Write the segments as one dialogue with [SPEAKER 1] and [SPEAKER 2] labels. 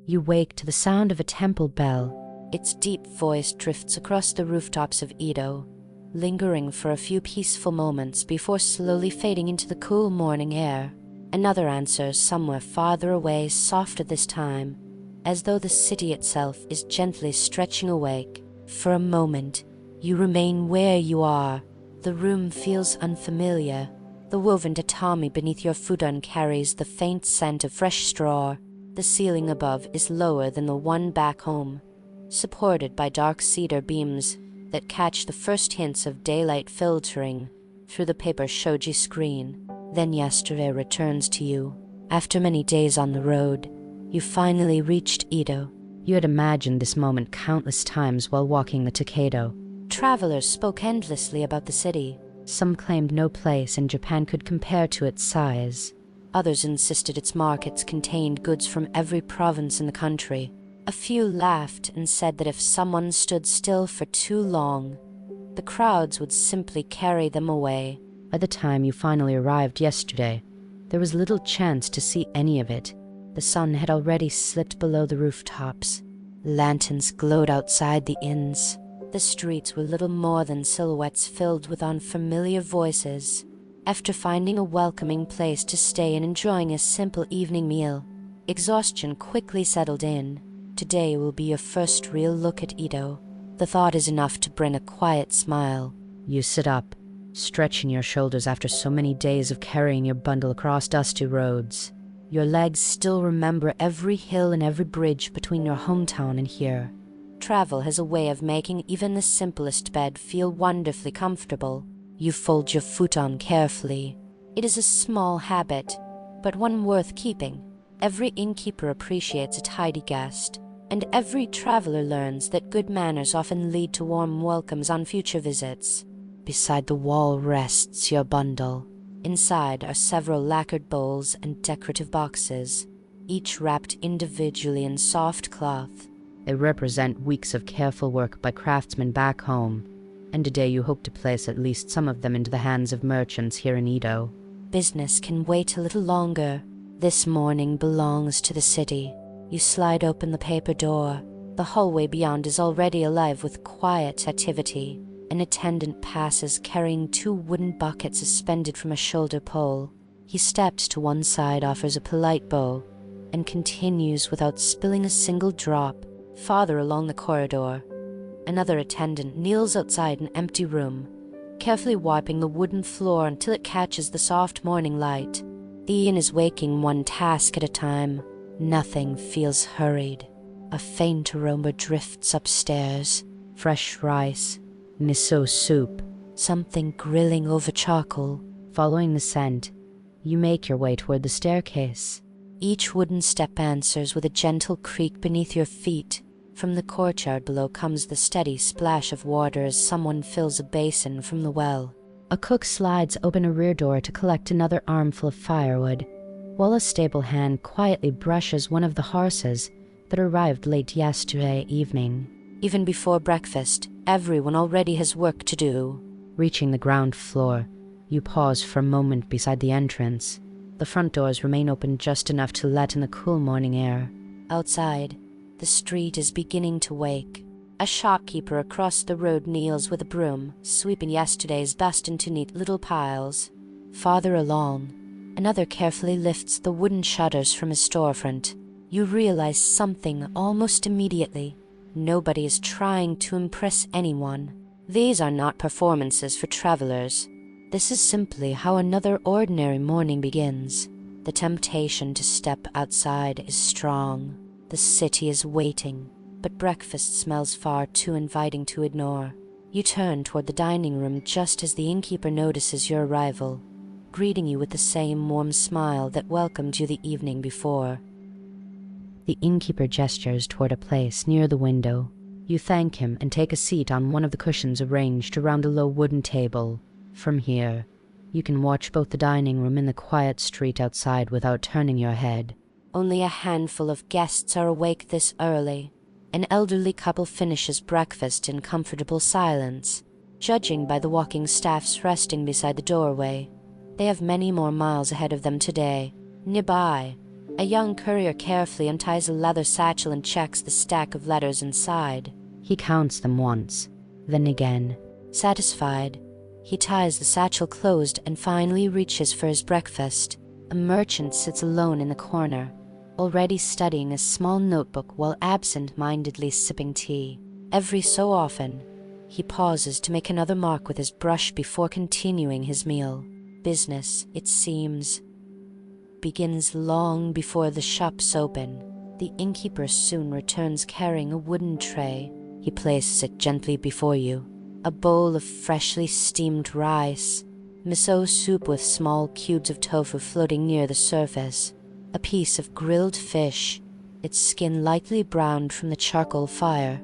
[SPEAKER 1] You wake to the sound of a temple bell. Its deep voice drifts across the rooftops of Edo, lingering for a few peaceful moments before slowly fading into the cool morning air. Another answers somewhere farther away, softer this time, as though the city itself is gently stretching awake. For a moment, you remain where you are. The room feels unfamiliar. The woven tatami beneath your futon carries the faint scent of fresh straw. The ceiling above is lower than the one back home, supported by dark cedar beams that catch the first hints of daylight filtering through the paper shoji screen. Then yesterday returns to you. After many days on the road, you finally reached Edo. You had imagined this moment countless times while walking the Takado. Travelers spoke endlessly about the city. Some claimed no place in Japan could compare to its size. Others insisted its markets contained goods from every province in the country. A few laughed and said that if someone stood still for too long, the crowds would simply carry them away. By the time you finally arrived yesterday, there was little chance to see any of it. The sun had already slipped below the rooftops. Lanterns glowed outside the inns. The streets were little more than silhouettes filled with unfamiliar voices. After finding a welcoming place to stay and enjoying a simple evening meal, exhaustion quickly settled in. Today will be your first real look at Edo. The thought is enough to bring a quiet smile. You sit up, stretching your shoulders after so many days of carrying your bundle across dusty roads. Your legs still remember every hill and every bridge between your hometown and here. Travel has a way of making even the simplest bed feel wonderfully comfortable. You fold your futon carefully. It is a small habit, but one worth keeping. Every innkeeper appreciates a tidy guest, and every traveler learns that good manners often lead to warm welcomes on future visits. Beside the wall rests your bundle. Inside are several lacquered bowls and decorative boxes, each wrapped individually in soft cloth. They represent weeks of careful work by craftsmen back home, and today you hope to place at least some of them into the hands of merchants here in Edo. Business can wait a little longer. This morning belongs to the city. You slide open the paper door. The hallway beyond is already alive with quiet activity. An attendant passes carrying 2 wooden buckets suspended from a shoulder pole. He steps to one side, offers a polite bow, and continues without spilling a single drop. Farther along the corridor, another attendant kneels outside an empty room, carefully wiping the wooden floor until it catches the soft morning light. The inn is waking one task at a time. Nothing feels hurried. A faint aroma drifts upstairs. Fresh rice, miso soup, something grilling over charcoal. Following the scent, you make your way toward the staircase. Each wooden step answers with a gentle creak beneath your feet. From the courtyard below comes the steady splash of water as someone fills a basin from the well. A cook slides open a rear door to collect another armful of firewood, while a stable hand quietly brushes one of the horses that arrived late yesterday evening. Even before breakfast, everyone already has work to do. Reaching the ground floor, you pause for a moment beside the entrance. The front doors remain open just enough to let in the cool morning air. Outside, the street is beginning to wake. A shopkeeper across the road kneels with a broom, sweeping yesterday's dust into neat little piles. Farther along, another carefully lifts the wooden shutters from his storefront. You realize something almost immediately. Nobody is trying to impress anyone. These are not performances for travelers. This is simply how another ordinary morning begins. The temptation to step outside is strong. The city is waiting, but breakfast smells far too inviting to ignore. You turn toward the dining room just as the innkeeper notices your arrival, greeting you with the same warm smile that welcomed you the evening before. The innkeeper gestures toward a place near the window. You thank him and take a seat on one of the cushions arranged around a low wooden table. From here, you can watch both the dining room and the quiet street outside without turning your head. Only a handful of guests are awake this early. An elderly couple finishes breakfast in comfortable silence, judging by the walking staffs resting beside the doorway. They have many more miles ahead of them today. Nearby, A young courier carefully unties a leather satchel and checks the stack of letters inside. He counts them once, then again. Satisfied, he ties the satchel closed and finally reaches for his breakfast. A merchant sits alone in the corner, already studying a small notebook while absent-mindedly sipping tea. Every so often, he pauses to make another mark with his brush before continuing his meal. Business, it seems, begins long before the shops open. The innkeeper soon returns carrying a wooden tray. He places it gently before you. A bowl of freshly steamed rice, miso soup with small cubes of tofu floating near the surface, a piece of grilled fish, its skin lightly browned from the charcoal fire,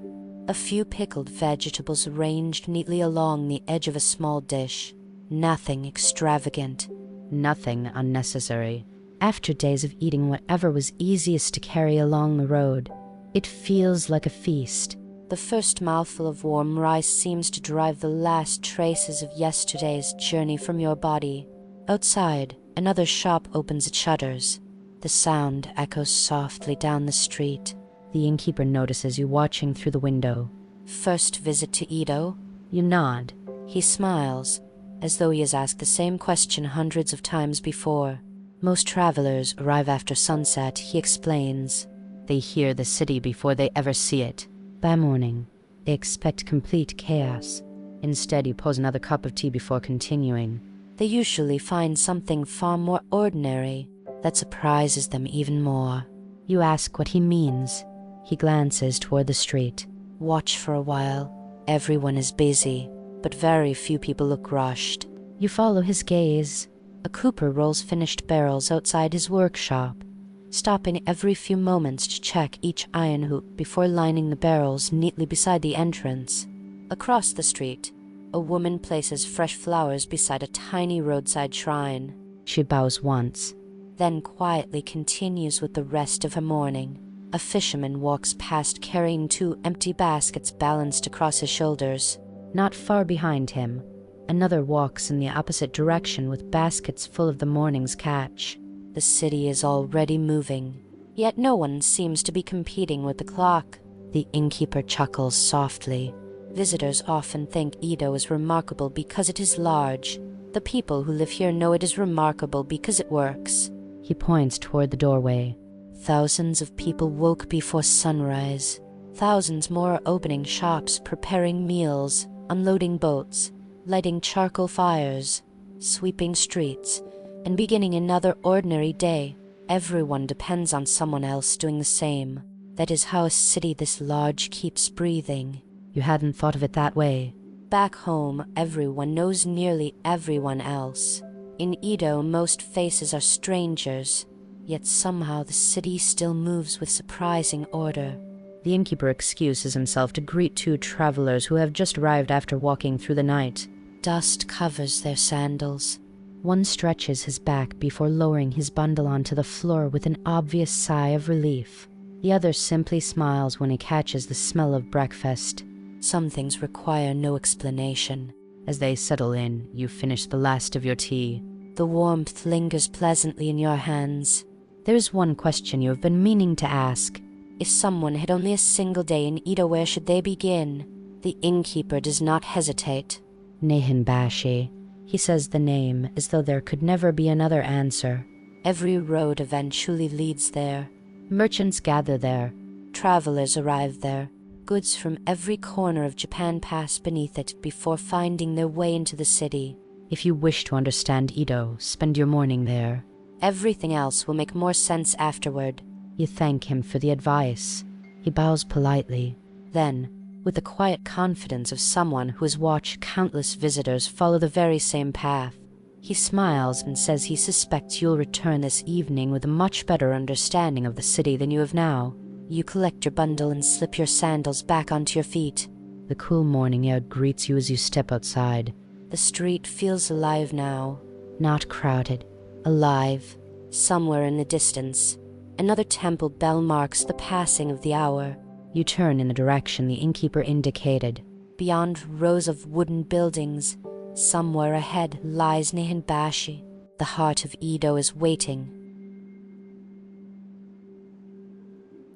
[SPEAKER 1] a few pickled vegetables arranged neatly along the edge of a small dish. Nothing extravagant, nothing unnecessary. After days of eating whatever was easiest to carry along the road, it feels like a feast. The first mouthful of warm rice seems to drive the last traces of yesterday's journey from your body. Outside, another shop opens its shutters. The sound echoes softly down the street. The innkeeper notices you watching through the window. First visit to Edo? You nod. He smiles, as though he has asked the same question hundreds of times before. Most travelers arrive after sunset, he explains. They hear the city before they ever see it. By morning, they expect complete chaos. Instead, you pose another cup of tea before continuing. They usually find something far more ordinary that surprises them even more. You ask what he means. He glances toward the street. Watch for a while. Everyone is busy, but very few people look rushed. You follow his gaze. A cooper rolls finished barrels outside his workshop, stopping every few moments to check each iron hoop before lining the barrels neatly beside the entrance. Across the street, a woman places fresh flowers beside a tiny roadside shrine. She bows once, then quietly continues with the rest of her morning. A fisherman walks past carrying 2 empty baskets balanced across his shoulders. Not far behind him, another walks in the opposite direction with baskets full of the morning's catch. The city is already moving, yet no one seems to be competing with the clock. The innkeeper chuckles softly. Visitors often think Edo is remarkable because it is large. The people who live here know it is remarkable because it works. He points toward the doorway. Thousands of people woke before sunrise. Thousands more are opening shops, preparing meals, unloading boats, lighting charcoal fires, sweeping streets, and beginning another ordinary day. Everyone depends on someone else doing the same. That is how a city this large keeps breathing. You hadn't thought of it that way. Back home, everyone knows nearly everyone else. In Edo, most faces are strangers, yet somehow the city still moves with surprising order. The innkeeper excuses himself to greet 2 travelers who have just arrived after walking through the night. Dust covers their sandals. One stretches his back before lowering his bundle onto the floor with an obvious sigh of relief. The other simply smiles when he catches the smell of breakfast. Some things require no explanation. As they settle in, you finish the last of your tea. The warmth lingers pleasantly in your hands. There is one question you have been meaning to ask. If someone had only a single day in Edo, where should they begin? The innkeeper does not hesitate. Nihonbashi. He says the name as though there could never be another answer. Every road eventually leads there. Merchants gather there. Travelers arrive there. Goods from every corner of Japan pass beneath it before finding their way into the city. If you wish to understand Edo, spend your morning there. Everything else will make more sense afterward. You thank him for the advice. He bows politely. Then, with the quiet confidence of someone who has watched countless visitors follow the very same path, he smiles and says he suspects you'll return this evening with a much better understanding of the city than you have now. You collect your bundle and slip your sandals back onto your feet. The cool morning air greets you as you step outside. The street feels alive now. Not crowded. Alive. Somewhere in the distance, another temple bell marks the passing of the hour. You turn in the direction the innkeeper indicated. Beyond rows of wooden buildings, somewhere ahead lies Nihonbashi. The heart of Edo is waiting.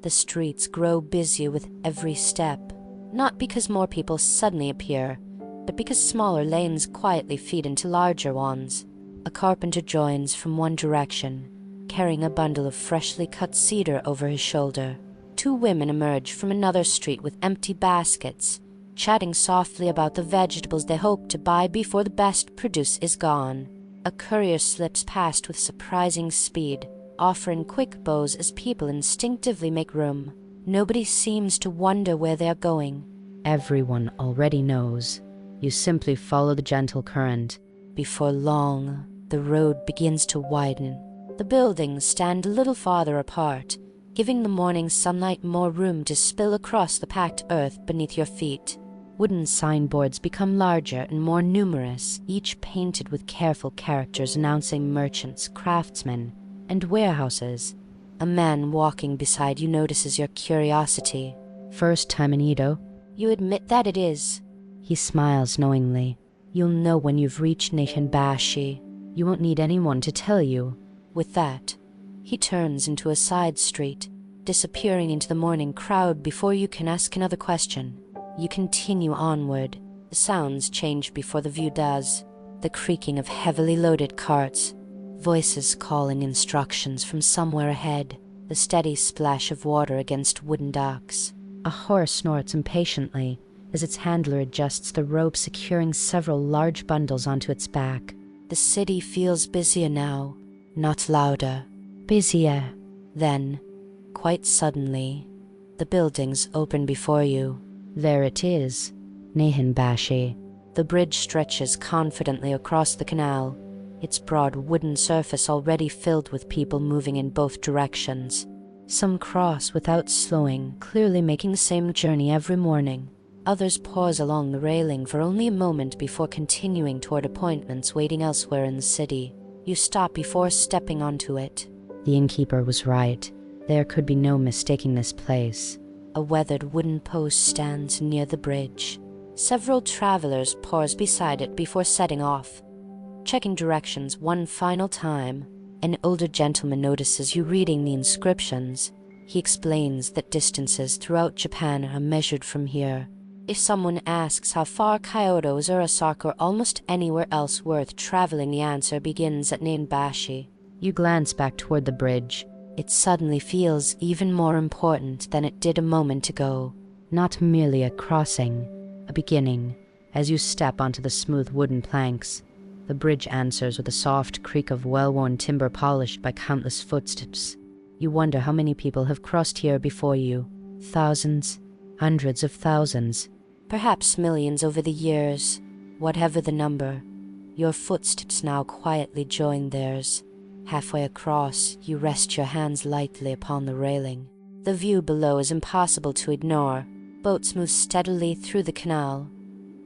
[SPEAKER 1] The streets grow busier with every step, not because more people suddenly appear, but because smaller lanes quietly feed into larger ones. A carpenter joins from one direction, carrying a bundle of freshly cut cedar over his shoulder. Two women emerge from another street with empty baskets, chatting softly about the vegetables they hope to buy before the best produce is gone. A courier slips past with surprising speed, offering quick bows as people instinctively make room. Nobody seems to wonder where they are going.
[SPEAKER 2] Everyone already knows. You simply follow the gentle current.
[SPEAKER 1] Before long, the road begins to widen. The buildings stand a little farther apart, giving the morning sunlight more room to spill across the packed earth beneath your feet.
[SPEAKER 2] Wooden signboards become larger and more numerous, each painted with careful characters announcing merchants, craftsmen, and warehouses.
[SPEAKER 1] A man walking beside you notices your curiosity.
[SPEAKER 2] First time in Edo?
[SPEAKER 1] You admit that it is.
[SPEAKER 2] He smiles knowingly. You'll know when you've reached Nihonbashi. You won't need anyone to tell you.
[SPEAKER 1] With that, he turns into a side street, disappearing into the morning crowd before you can ask another question. You continue onward. The sounds change before the view does. The creaking of heavily loaded carts, voices calling instructions from somewhere ahead, the steady splash of water against wooden docks.
[SPEAKER 2] A horse snorts impatiently as its handler adjusts the rope securing several large bundles onto its back.
[SPEAKER 1] The city feels busier now, not louder.
[SPEAKER 2] Busier.
[SPEAKER 1] Then, quite suddenly, the buildings open before you.
[SPEAKER 2] There it is, Nihonbashi.
[SPEAKER 1] The bridge stretches confidently across the canal, its broad wooden surface already filled with people moving in both directions.
[SPEAKER 2] Some cross without slowing, clearly making the same journey every morning.
[SPEAKER 1] Others pause along the railing for only a moment before continuing toward appointments waiting elsewhere in the city. You stop before stepping onto it.
[SPEAKER 2] The innkeeper was right. There could be no mistaking this place.
[SPEAKER 1] A weathered wooden post stands near the bridge. Several travelers pause beside it before setting off. Checking directions one final time, an older gentleman notices you reading the inscriptions. He explains that distances throughout Japan are measured from here. If someone asks how far Kyoto, Osaka, or almost anywhere else worth traveling, the answer begins at Nihonbashi.
[SPEAKER 2] You glance back toward the bridge.
[SPEAKER 1] It suddenly feels even more important than it did a moment ago.
[SPEAKER 2] Not merely a crossing, a beginning. As you step onto the smooth wooden planks, the bridge answers with a soft creak of well-worn timber polished by countless footsteps. You wonder how many people have crossed here before you. Thousands, hundreds of thousands.
[SPEAKER 1] Perhaps millions over the years. Whatever the number, your footsteps now quietly join theirs. Halfway across, you rest your hands lightly upon the railing. The view below is impossible to ignore. Boats move steadily through the canal,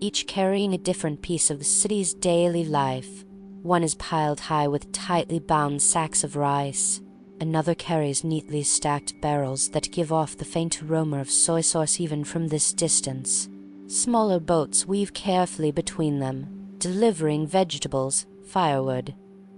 [SPEAKER 1] each carrying a different piece of the city's daily life. One is piled high with tightly bound sacks of rice. Another carries neatly stacked barrels that give off the faint aroma of soy sauce even from this distance. Smaller boats weave carefully between them, delivering vegetables, firewood,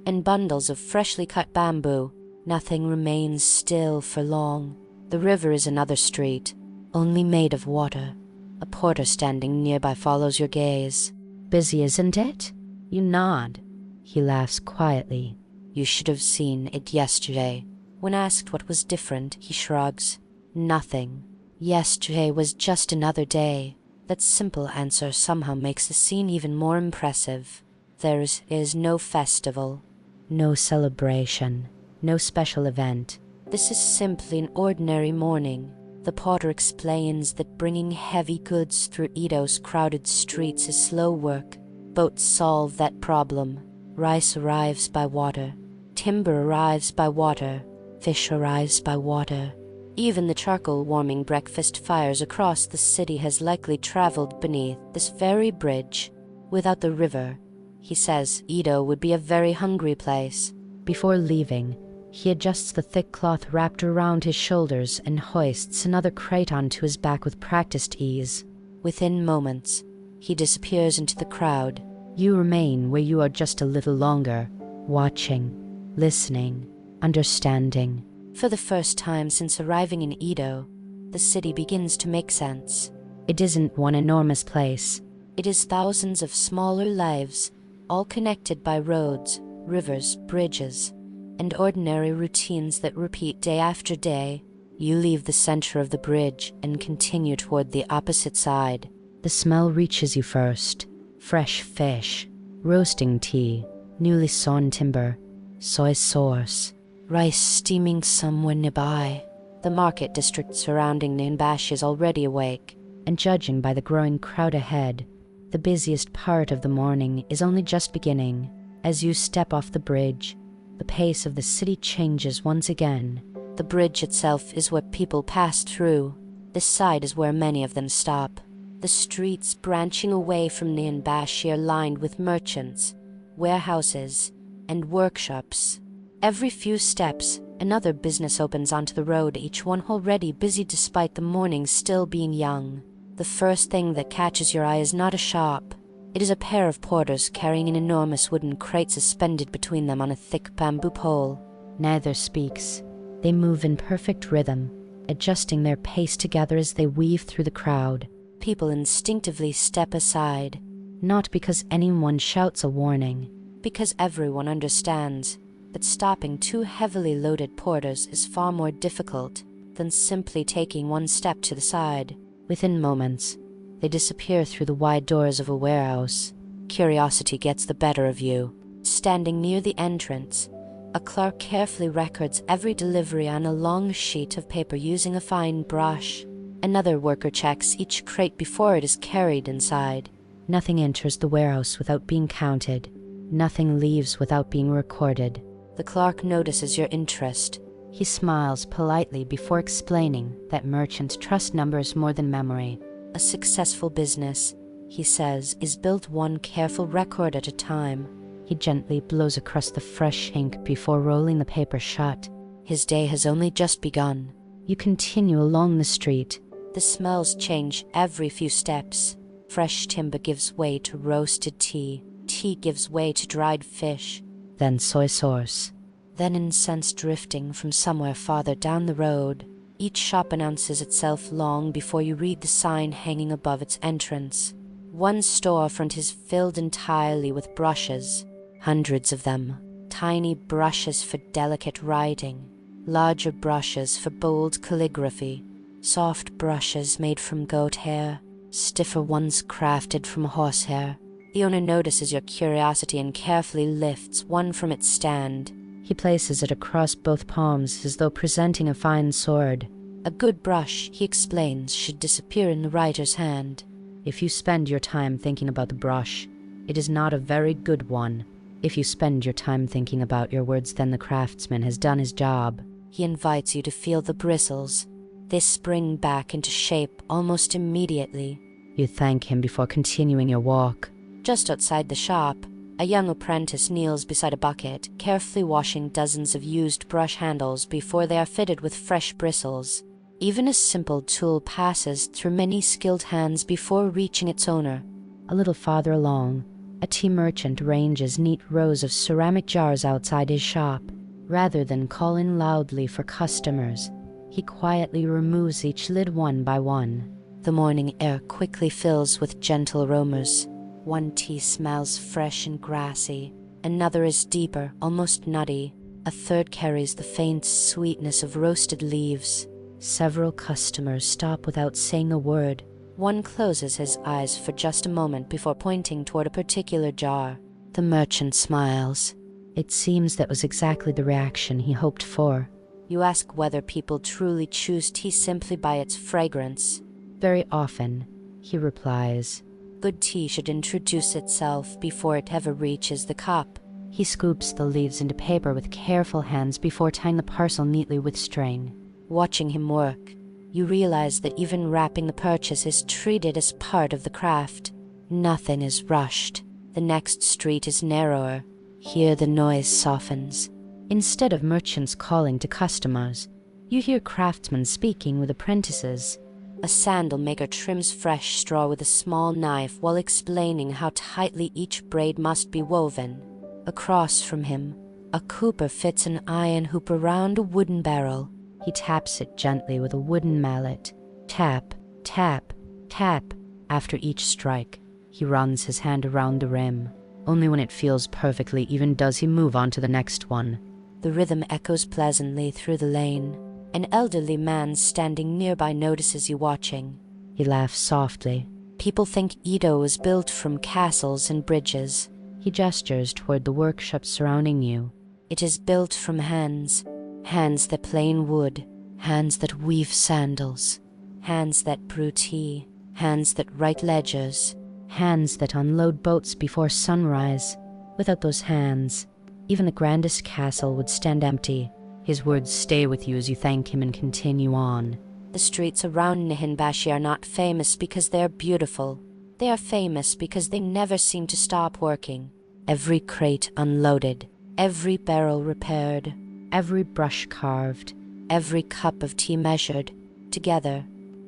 [SPEAKER 1] and bundles of freshly cut bamboo. Nothing remains still for long. The river is another street, only made of water. A porter standing nearby follows your gaze.
[SPEAKER 2] Busy, isn't it? You nod. He laughs quietly.
[SPEAKER 1] You should have seen it yesterday. When asked what was different, he shrugs. Nothing. Yesterday was just another day. That simple answer somehow makes the scene even more impressive. There is no festival.
[SPEAKER 2] No celebration. No special event.
[SPEAKER 1] This is simply an ordinary morning. The porter explains that bringing heavy goods through Edo's crowded streets is slow work. Boats solve that problem. Rice arrives by water. Timber arrives by water. Fish arrives by water. Even the charcoal warming breakfast fires across the city has likely traveled beneath this very bridge. Without the river, he says, Edo would be a very hungry place.
[SPEAKER 2] Before leaving, he adjusts the thick cloth wrapped around his shoulders and hoists another crate onto his back with practiced ease.
[SPEAKER 1] Within moments, he disappears into the crowd.
[SPEAKER 2] You remain where you are just a little longer, watching, listening, understanding.
[SPEAKER 1] For the first time since arriving in Edo, the city begins to make sense.
[SPEAKER 2] It isn't one enormous place.
[SPEAKER 1] It is thousands of smaller lives, all connected by roads, rivers, bridges, and ordinary routines that repeat day after day. You leave the center of the bridge and continue toward the opposite side.
[SPEAKER 2] The smell reaches you first. Fresh fish, roasting tea, newly sawn timber, soy sauce,
[SPEAKER 1] rice steaming somewhere nearby. The market district surrounding Nihonbashi is already awake.
[SPEAKER 2] And judging by the growing crowd ahead, the busiest part of the morning is only just beginning. As you step off the bridge, the pace of the city changes once again.
[SPEAKER 1] The bridge itself is what people pass through. This side is where many of them stop. The streets branching away from Nihonbashi are lined with merchants, warehouses, and workshops. Every few steps, another business opens onto the road, each one already busy despite the morning still being young. The first thing that catches your eye is not a shop. It is a pair of porters carrying an enormous wooden crate suspended between them on a thick bamboo pole.
[SPEAKER 2] Neither speaks. They move in perfect rhythm, adjusting their pace together as they weave through the crowd.
[SPEAKER 1] People instinctively step aside.
[SPEAKER 2] Not because anyone shouts a warning.
[SPEAKER 1] Because everyone understands that stopping two heavily loaded porters is far more difficult than simply taking one step to the side.
[SPEAKER 2] Within moments, they disappear through the wide doors of a warehouse.
[SPEAKER 1] Curiosity gets the better of you. Standing near the entrance, a clerk carefully records every delivery on a long sheet of paper using a fine brush. Another worker checks each crate before it is carried inside.
[SPEAKER 2] Nothing enters the warehouse without being counted. Nothing leaves without being recorded.
[SPEAKER 1] The clerk notices your interest.
[SPEAKER 2] He smiles politely before explaining that merchants trust numbers more than memory.
[SPEAKER 1] A successful business, he says, is built one careful record at a time.
[SPEAKER 2] He gently blows across the fresh ink before rolling the paper shut.
[SPEAKER 1] His day has only just begun.
[SPEAKER 2] You continue along the street.
[SPEAKER 1] The smells change every few steps. Fresh timber gives way to roasted tea. Tea gives way to dried fish.
[SPEAKER 2] Then soy sauce.
[SPEAKER 1] Then incense drifting from somewhere farther down the road. Each shop announces itself long before you read the sign hanging above its entrance. One storefront is filled entirely with brushes. Hundreds of them. Tiny brushes for delicate writing. Larger brushes for bold calligraphy. Soft brushes made from goat hair. Stiffer ones crafted from horsehair. The owner notices your curiosity and carefully lifts one from its stand.
[SPEAKER 2] He places it across both palms as though presenting a fine sword.
[SPEAKER 1] A good brush, he explains, should disappear in the writer's hand.
[SPEAKER 2] If you spend your time thinking about the brush, it is not a very good one. If you spend your time thinking about your words, then the craftsman has done his job.
[SPEAKER 1] He invites you to feel the bristles. They spring back into shape almost immediately.
[SPEAKER 2] You thank him before continuing your walk.
[SPEAKER 1] Just outside the shop, a young apprentice kneels beside a bucket, carefully washing dozens of used brush handles before they are fitted with fresh bristles. Even a simple tool passes through many skilled hands before reaching its owner.
[SPEAKER 2] A little farther along, a tea merchant arranges neat rows of ceramic jars outside his shop. Rather than call in loudly for customers, he quietly removes each lid one by one.
[SPEAKER 1] The morning air quickly fills with gentle aromas. One tea smells fresh and grassy. Another is deeper, almost nutty. A third carries the faint sweetness of roasted leaves.
[SPEAKER 2] Several customers stop without saying a word.
[SPEAKER 1] One closes his eyes for just a moment before pointing toward a particular jar. The merchant smiles.
[SPEAKER 2] It seems that was exactly the reaction he hoped for.
[SPEAKER 1] You ask whether people truly choose tea simply by its fragrance.
[SPEAKER 2] Very often, he replies.
[SPEAKER 1] Good tea should introduce itself before it ever reaches the cup.
[SPEAKER 2] He scoops the leaves into paper with careful hands before tying the parcel neatly with string.
[SPEAKER 1] Watching him work, you realize that even wrapping the purchase is treated as part of the craft. Nothing is rushed. The next street is narrower. Here the noise softens.
[SPEAKER 2] Instead of merchants calling to customers, you hear craftsmen speaking with apprentices.
[SPEAKER 1] A sandal maker trims fresh straw with a small knife while explaining how tightly each braid must be woven. Across from him, A cooper fits an iron hoop around a wooden barrel.
[SPEAKER 2] He taps it gently with a wooden mallet. Tap, tap, tap. After each strike, he runs his hand around the rim. Only when it feels perfectly even does he move on to the next one.
[SPEAKER 1] The rhythm echoes pleasantly through the lane. An elderly man standing nearby notices you watching.
[SPEAKER 2] He laughs softly.
[SPEAKER 1] People think Edo was built from castles and bridges.
[SPEAKER 2] He gestures toward the workshops surrounding you.
[SPEAKER 1] It is built from hands. Hands that plane wood. Hands that weave sandals. Hands that brew tea. Hands that write ledgers.
[SPEAKER 2] Hands that unload boats before sunrise. Without those hands, even the grandest castle would stand empty. His words stay with you as you thank him and continue on.
[SPEAKER 1] The streets around Nihonbashi are not famous because they are beautiful. They are famous because they never seem to stop working. Every crate unloaded. Every barrel repaired.
[SPEAKER 2] Every brush carved.
[SPEAKER 1] Every cup of tea measured. Together,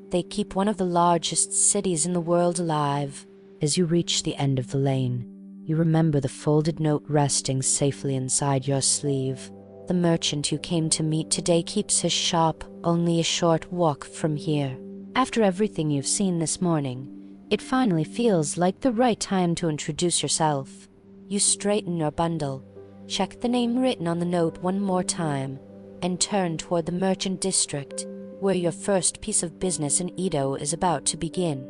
[SPEAKER 1] they keep one of the largest cities in the world alive.
[SPEAKER 2] As you reach the end of the lane, you remember the folded note resting safely inside your sleeve.
[SPEAKER 1] The merchant you came to meet today keeps his shop only a short walk from here. After everything you've seen this morning, it finally feels like the right time to introduce yourself. You straighten your bundle, check the name written on the note one more time, and turn toward the merchant district, where your first piece of business in Edo is about to begin.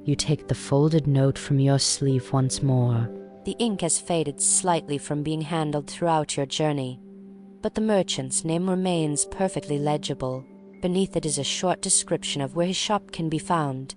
[SPEAKER 2] You take the folded note from your sleeve once more.
[SPEAKER 1] The ink has faded slightly from being handled throughout your journey, but the merchant's name remains perfectly legible. Beneath it is a short description of where his shop can be found,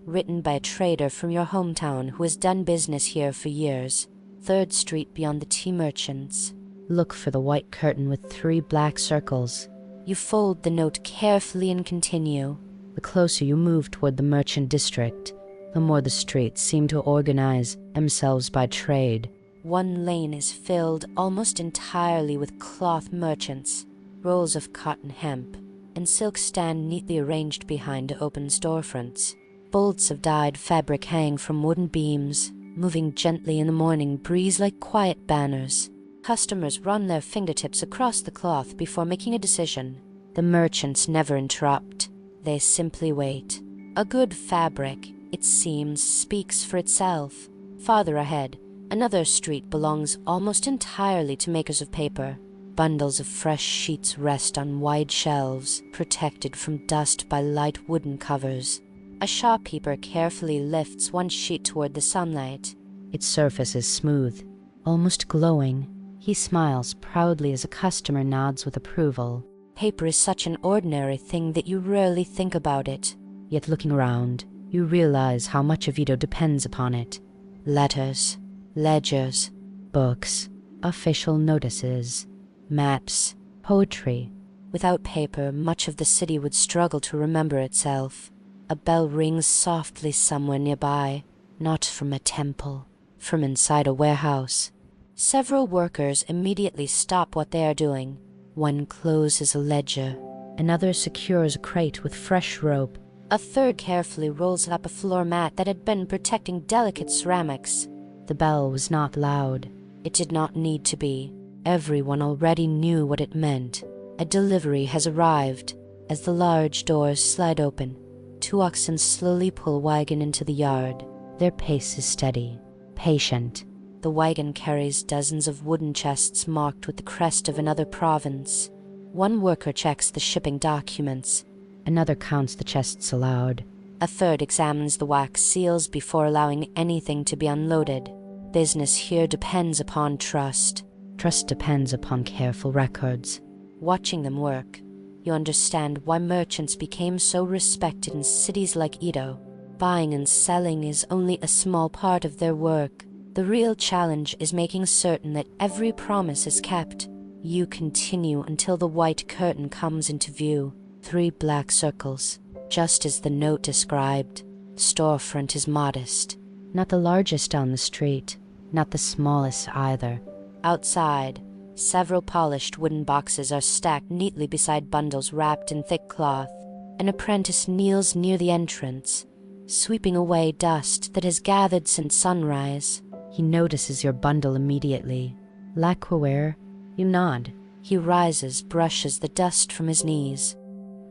[SPEAKER 1] written by a trader from your hometown who has done business here for years. 3rd Street beyond the tea merchants.
[SPEAKER 2] Look for the white curtain with 3 black circles.
[SPEAKER 1] You fold the note carefully and continue.
[SPEAKER 2] The closer you move toward the merchant district, the more the streets seem to organize themselves by trade.
[SPEAKER 1] One lane is filled almost entirely with cloth merchants. Rolls of cotton, hemp, and silk stand neatly arranged behind open storefronts. Bolts of dyed fabric hang from wooden beams, moving gently in the morning breeze like quiet banners. Customers run their fingertips across the cloth before making a decision. The merchants never interrupt. They simply wait. A good fabric, it seems, speaks for itself. Farther ahead, another street belongs almost entirely to makers of paper. Bundles of fresh sheets rest on wide shelves, protected from dust by light wooden covers. A shopkeeper carefully lifts one sheet toward the sunlight.
[SPEAKER 2] Its surface is smooth, almost glowing. He smiles proudly as a customer nods with approval.
[SPEAKER 1] Paper is such an ordinary thing that you rarely think about it.
[SPEAKER 2] Yet looking around, you realize how much of Edo depends upon it.
[SPEAKER 1] Letters, ledgers,
[SPEAKER 2] books, official notices, maps, poetry.
[SPEAKER 1] Without paper, much of the city would struggle to remember itself. A bell rings softly somewhere nearby, not from a temple, from inside a warehouse. Several workers immediately stop what they are doing. One closes a ledger.
[SPEAKER 2] Another secures a crate with fresh rope.
[SPEAKER 1] A third carefully rolls up a floor mat that had been protecting delicate ceramics.
[SPEAKER 2] The bell was not loud.
[SPEAKER 1] It did not need to be. Everyone already knew what it meant. A delivery has arrived. As the large doors slide open, 2 oxen slowly pull a wagon into the yard.
[SPEAKER 2] Their pace is steady, patient.
[SPEAKER 1] The wagon carries dozens of wooden chests marked with the crest of another province. One worker checks the shipping documents.
[SPEAKER 2] Another counts the chests aloud.
[SPEAKER 1] A third examines the wax seals before allowing anything to be unloaded. Business here depends upon trust.
[SPEAKER 2] Trust depends upon careful records.
[SPEAKER 1] Watching them work, you understand why merchants became so respected in cities like Edo. Buying and selling is only a small part of their work. The real challenge is making certain that every promise is kept. You continue until the white curtain comes into view. 3 black circles, just as the note described. Storefront is modest.
[SPEAKER 2] Not the largest on the street, not the smallest either.
[SPEAKER 1] Outside, several polished wooden boxes are stacked neatly beside bundles wrapped in thick cloth. An apprentice kneels near the entrance, sweeping away dust that has gathered since sunrise.
[SPEAKER 2] He notices your bundle immediately. Lacquerware? You nod.
[SPEAKER 1] He rises, brushes the dust from his knees,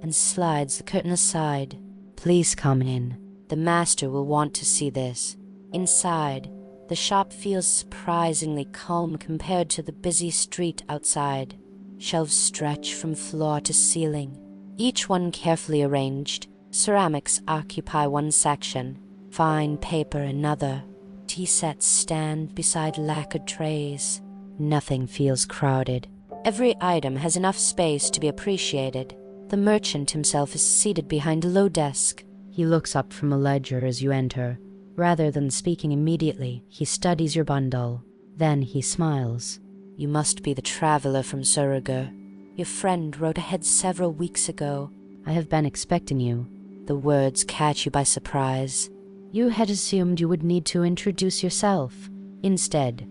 [SPEAKER 1] and slides the curtain aside.
[SPEAKER 2] Please come in.
[SPEAKER 1] The master will want to see this. Inside, the shop feels surprisingly calm compared to the busy street outside. Shelves stretch from floor to ceiling, each one carefully arranged. Ceramics occupy one section, fine paper another. Tea sets stand beside lacquered trays.
[SPEAKER 2] Nothing feels crowded.
[SPEAKER 1] Every item has enough space to be appreciated. The merchant himself is seated behind a low desk.
[SPEAKER 2] He looks up from a ledger as you enter. Rather than speaking immediately, he studies your bundle. Then he smiles.
[SPEAKER 1] You must be the traveler from Suruga. Your friend rode ahead several weeks ago.
[SPEAKER 2] I have been expecting you.
[SPEAKER 1] The words catch you by surprise.
[SPEAKER 2] You had assumed you would need to introduce yourself. Instead,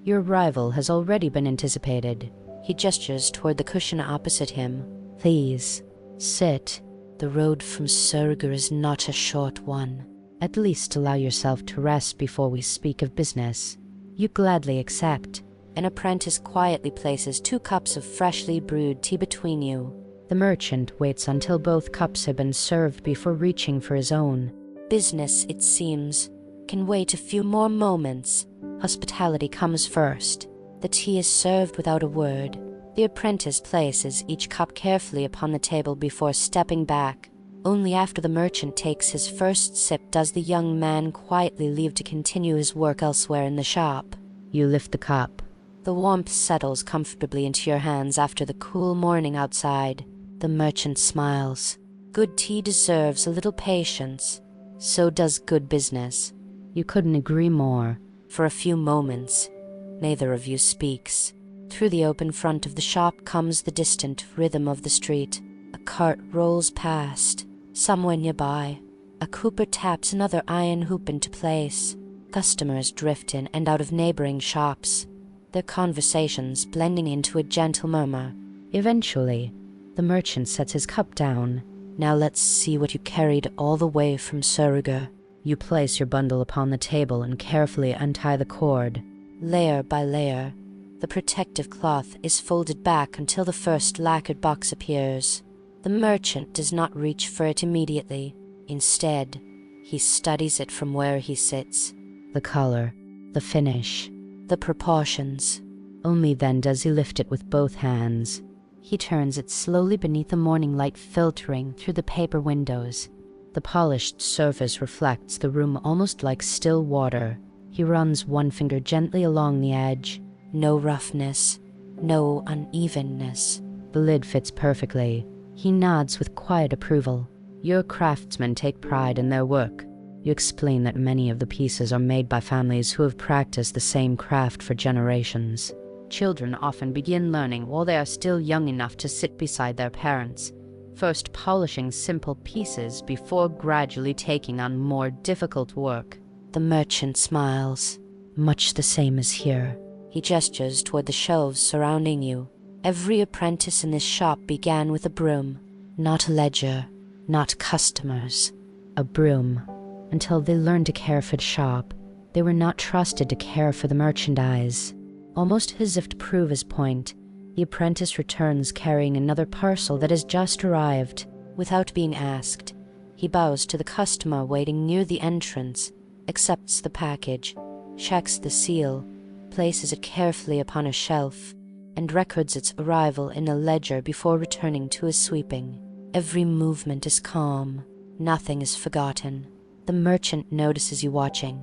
[SPEAKER 2] your arrival has already been anticipated.
[SPEAKER 1] He gestures toward the cushion opposite him.
[SPEAKER 2] Please, sit.
[SPEAKER 1] The road from Suruga is not a short one.
[SPEAKER 2] At least allow yourself to rest before we speak of business. You gladly accept.
[SPEAKER 1] An apprentice quietly places 2 cups of freshly brewed tea between you.
[SPEAKER 2] The merchant waits until both cups have been served before reaching for his own.
[SPEAKER 1] Business, it seems, can wait a few more moments. Hospitality comes first. The tea is served without a word. The apprentice places each cup carefully upon the table before stepping back. Only after the merchant takes his first sip does the young man quietly leave to continue his work elsewhere in the shop.
[SPEAKER 2] You lift the cup.
[SPEAKER 1] The warmth settles comfortably into your hands after the cool morning outside. The merchant smiles. Good tea deserves a little patience. So does good business.
[SPEAKER 2] You couldn't agree more.
[SPEAKER 1] For a few moments, neither of you speaks. Through the open front of the shop comes the distant rhythm of the street. A cart rolls past. Somewhere nearby, a cooper taps another iron hoop into place. Customers drift in and out of neighboring shops, their conversations blending into a gentle murmur.
[SPEAKER 2] Eventually, the merchant sets his cup down.
[SPEAKER 1] Now let's see what you carried all the way from Suruga.
[SPEAKER 2] You place your bundle upon the table and carefully untie the cord.
[SPEAKER 1] Layer by layer, the protective cloth is folded back until the first lacquered box appears. The merchant does not reach for it immediately. Instead, he studies it from where he sits.
[SPEAKER 2] The color, the finish,
[SPEAKER 1] the proportions.
[SPEAKER 2] Only then does he lift it with both hands. He turns it slowly beneath the morning light filtering through the paper windows. The polished surface reflects the room almost like still water. He runs one finger gently along the edge.
[SPEAKER 1] No roughness, no unevenness.
[SPEAKER 2] The lid fits perfectly. He nods with quiet approval. Your craftsmen take pride in their work. You explain that many of the pieces are made by families who have practiced the same craft for generations. Children often begin learning while they are still young enough to sit beside their parents, first polishing simple pieces before gradually taking on more difficult work.
[SPEAKER 1] The merchant smiles.
[SPEAKER 2] Much the same as here.
[SPEAKER 1] He gestures toward the shelves surrounding you. Every apprentice in this shop began with a broom, not a ledger, not customers.
[SPEAKER 2] A broom. Until they learned to care for the shop, they were not trusted to care for the merchandise. Almost as if to prove his point, the apprentice returns carrying another parcel that has just arrived.
[SPEAKER 1] Without being asked, he bows to the customer waiting near the entrance, accepts the package, checks the seal, places it carefully upon a shelf, and records its arrival in a ledger before returning to his sweeping. Every movement is calm. Nothing is forgotten. The merchant notices you watching.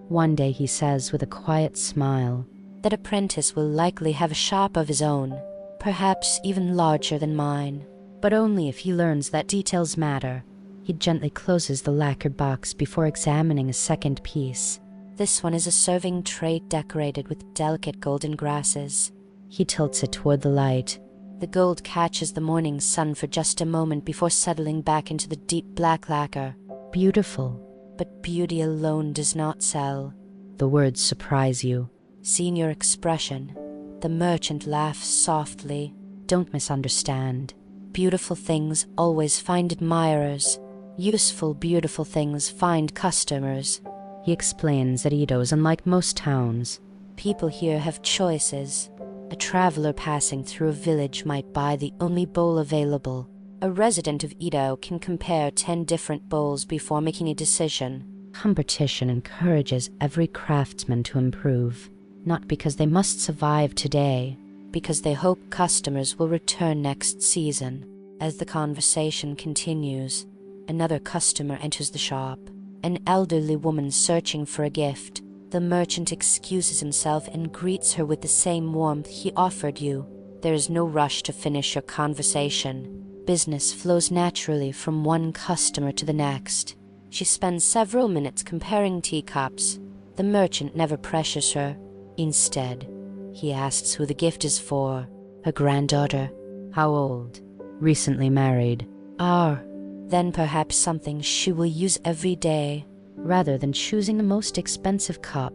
[SPEAKER 2] One day he says with a quiet smile,
[SPEAKER 1] "That apprentice will likely have a shop of his own, perhaps even larger than mine."
[SPEAKER 2] But only if he learns that details matter. He gently closes the lacquered box before examining a second piece.
[SPEAKER 1] This one is a serving tray decorated with delicate golden grasses.
[SPEAKER 2] He tilts it toward the light.
[SPEAKER 1] The gold catches the morning sun for just a moment before settling back into the deep black lacquer.
[SPEAKER 2] Beautiful.
[SPEAKER 1] But beauty alone does not sell.
[SPEAKER 2] The words surprise you.
[SPEAKER 1] Seeing your expression, the merchant laughs softly.
[SPEAKER 2] Don't misunderstand.
[SPEAKER 1] Beautiful things always find admirers. Useful, beautiful things find customers.
[SPEAKER 2] He explains that Edo is unlike most towns.
[SPEAKER 1] People here have choices. A traveler passing through a village might buy the only bowl available. A resident of Edo can compare 10 different bowls before making a decision.
[SPEAKER 2] Competition encourages every craftsman to improve, not because they must survive today,
[SPEAKER 1] because they hope customers will return next season. As the conversation continues, another customer enters the shop, an elderly woman searching for a gift. The merchant excuses himself and greets her with the same warmth he offered you. There is no rush to finish your conversation. Business flows naturally from one customer to the next. She spends several minutes comparing teacups. The merchant never pressures her. Instead, he asks who the gift is for.
[SPEAKER 2] Her granddaughter. How old? Recently married.
[SPEAKER 1] Ah, then perhaps something she will use every day.
[SPEAKER 2] Rather than choosing the most expensive cup,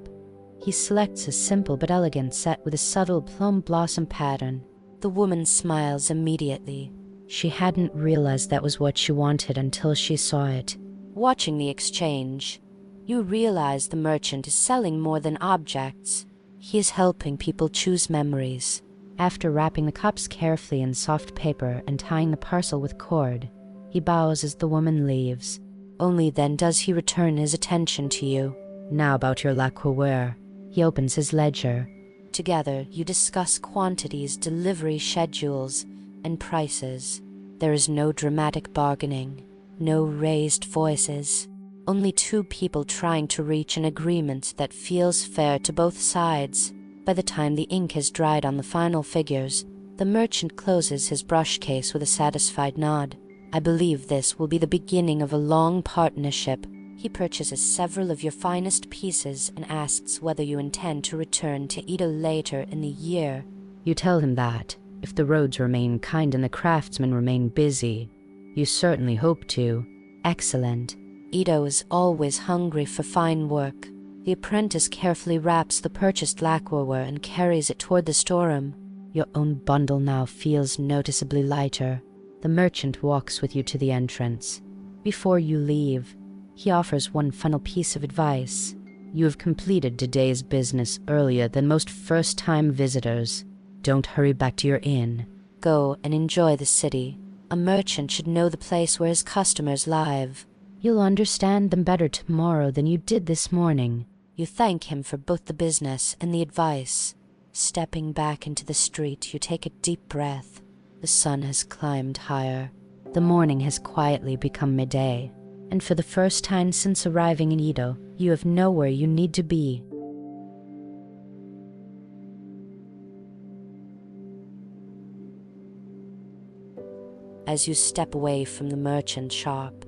[SPEAKER 2] he selects a simple but elegant set with a subtle plum blossom pattern.
[SPEAKER 1] The woman smiles immediately.
[SPEAKER 2] She hadn't realized that was what she wanted until she saw it.
[SPEAKER 1] Watching the exchange, you realize the merchant is selling more than objects. He is helping people choose memories.
[SPEAKER 2] After wrapping the cups carefully in soft paper and tying the parcel with cord, he bows as the woman leaves.
[SPEAKER 1] Only then does he return his attention to you.
[SPEAKER 2] Now about your lacquerware. He opens his ledger.
[SPEAKER 1] Together, you discuss quantities, delivery schedules, and prices. There is no dramatic bargaining, no raised voices. Only two people trying to reach an agreement that feels fair to both sides. By the time the ink has dried on the final figures, the merchant closes his brush case with a satisfied nod. I believe this will be the beginning of a long partnership. He purchases several of your finest pieces and asks whether you intend to return to Edo later in the year.
[SPEAKER 2] You tell him that, if the roads remain kind and the craftsmen remain busy, you certainly hope to.
[SPEAKER 1] Excellent. Edo is always hungry for fine work. The apprentice carefully wraps the purchased lacquerware and carries it toward the storeroom.
[SPEAKER 2] Your own bundle now feels noticeably lighter. The merchant walks with you to the entrance. Before you leave, he offers one final piece of advice. You have completed today's business earlier than most first-time visitors. Don't hurry back to your inn.
[SPEAKER 1] Go and enjoy the city. A merchant should know the place where his customers live.
[SPEAKER 2] You'll understand them better tomorrow than you did this morning.
[SPEAKER 1] You thank him for both the business and the advice. Stepping back into the street, you take a deep breath. The sun has climbed higher.
[SPEAKER 2] The morning has quietly become midday, and for the first time since arriving in Edo, you have nowhere you need to be.
[SPEAKER 1] As you step away from the merchant shop,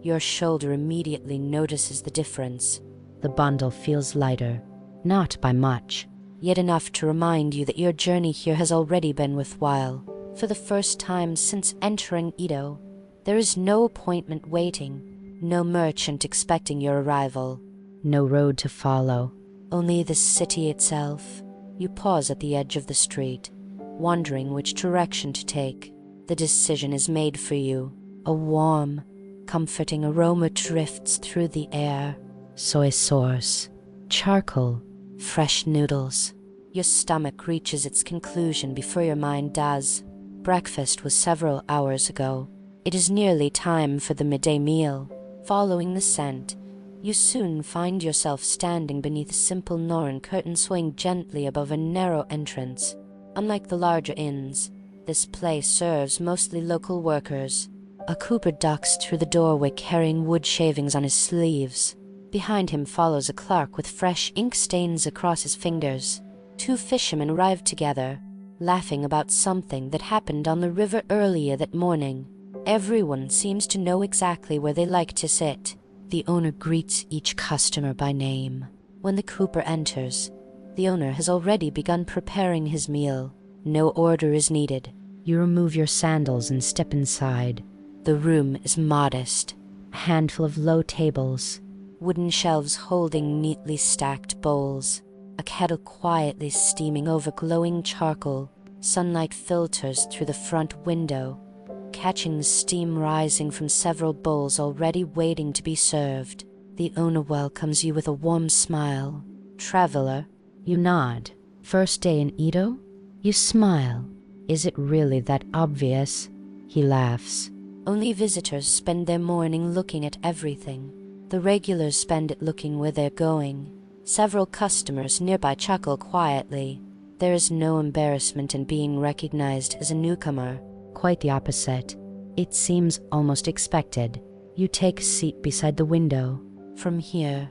[SPEAKER 1] your shoulder immediately notices the difference.
[SPEAKER 2] The bundle feels lighter, not by much,
[SPEAKER 1] yet enough to remind you that your journey here has already been worthwhile. For the first time since entering Edo, there is no appointment waiting, no merchant expecting your arrival.
[SPEAKER 2] No road to follow.
[SPEAKER 1] Only the city itself. You pause at the edge of the street, wondering which direction to take. The decision is made for you. A warm, comforting aroma drifts through the air.
[SPEAKER 2] Soy sauce, charcoal,
[SPEAKER 1] fresh noodles. Your stomach reaches its conclusion before your mind does. Breakfast was several hours ago. It is nearly time for the midday meal. Following the scent, you soon find yourself standing beneath a simple Noren curtain swaying gently above a narrow entrance. Unlike the larger inns, this place serves mostly local workers. A cooper ducks through the doorway carrying wood shavings on his sleeves. Behind him follows a clerk with fresh ink stains across his fingers. Two fishermen arrive together, laughing about something that happened on the river earlier that morning. Everyone seems to know exactly where they like to sit. The owner greets each customer by name. When the cooper enters, the owner has already begun preparing his meal. No order is needed.
[SPEAKER 2] You remove your sandals and step inside.
[SPEAKER 1] The room is modest.
[SPEAKER 2] A handful of low tables.
[SPEAKER 1] Wooden shelves holding neatly stacked bowls. A kettle quietly steaming over glowing charcoal. Sunlight filters through the front window, catching the steam rising from several bowls already waiting to be served. The owner welcomes you with a warm smile. Traveler.
[SPEAKER 2] You nod. First day in Edo? You smile. Is it really that obvious? He laughs.
[SPEAKER 1] Only visitors spend their morning looking at everything. The regulars spend it looking where they're going. Several customers nearby chuckle quietly. There is no embarrassment in being recognized as a newcomer.
[SPEAKER 2] Quite the opposite. It seems almost expected. You take a seat beside the window.
[SPEAKER 1] From here,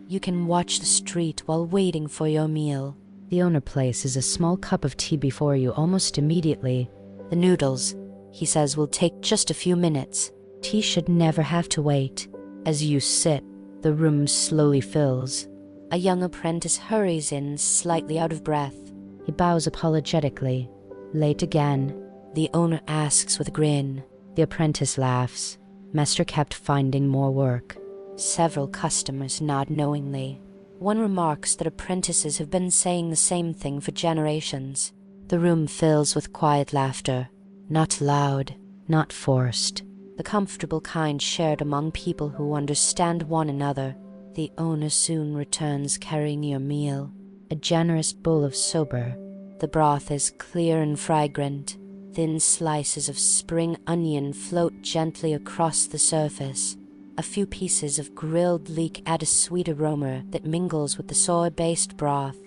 [SPEAKER 1] you can watch the street while waiting for your meal.
[SPEAKER 2] The owner places a small cup of tea before you almost immediately.
[SPEAKER 1] The noodles, he says, will take just a few minutes.
[SPEAKER 2] Tea should never have to wait. As you sit, the room slowly fills.
[SPEAKER 1] A young apprentice hurries in, slightly out of breath.
[SPEAKER 2] He bows apologetically. Late again.
[SPEAKER 1] The owner asks with a grin.
[SPEAKER 2] The apprentice laughs. Master kept finding more work.
[SPEAKER 1] Several customers nod knowingly. One remarks that apprentices have been saying the same thing for generations. The room fills with quiet laughter. Not loud,
[SPEAKER 2] not forced.
[SPEAKER 1] The comfortable kind shared among people who understand one another. The owner soon returns carrying your meal.
[SPEAKER 2] A generous bowl of soba.
[SPEAKER 1] The broth is clear and fragrant. Thin slices of spring onion float gently across the surface. A few pieces of grilled leek add a sweet aroma that mingles with the soy-based broth.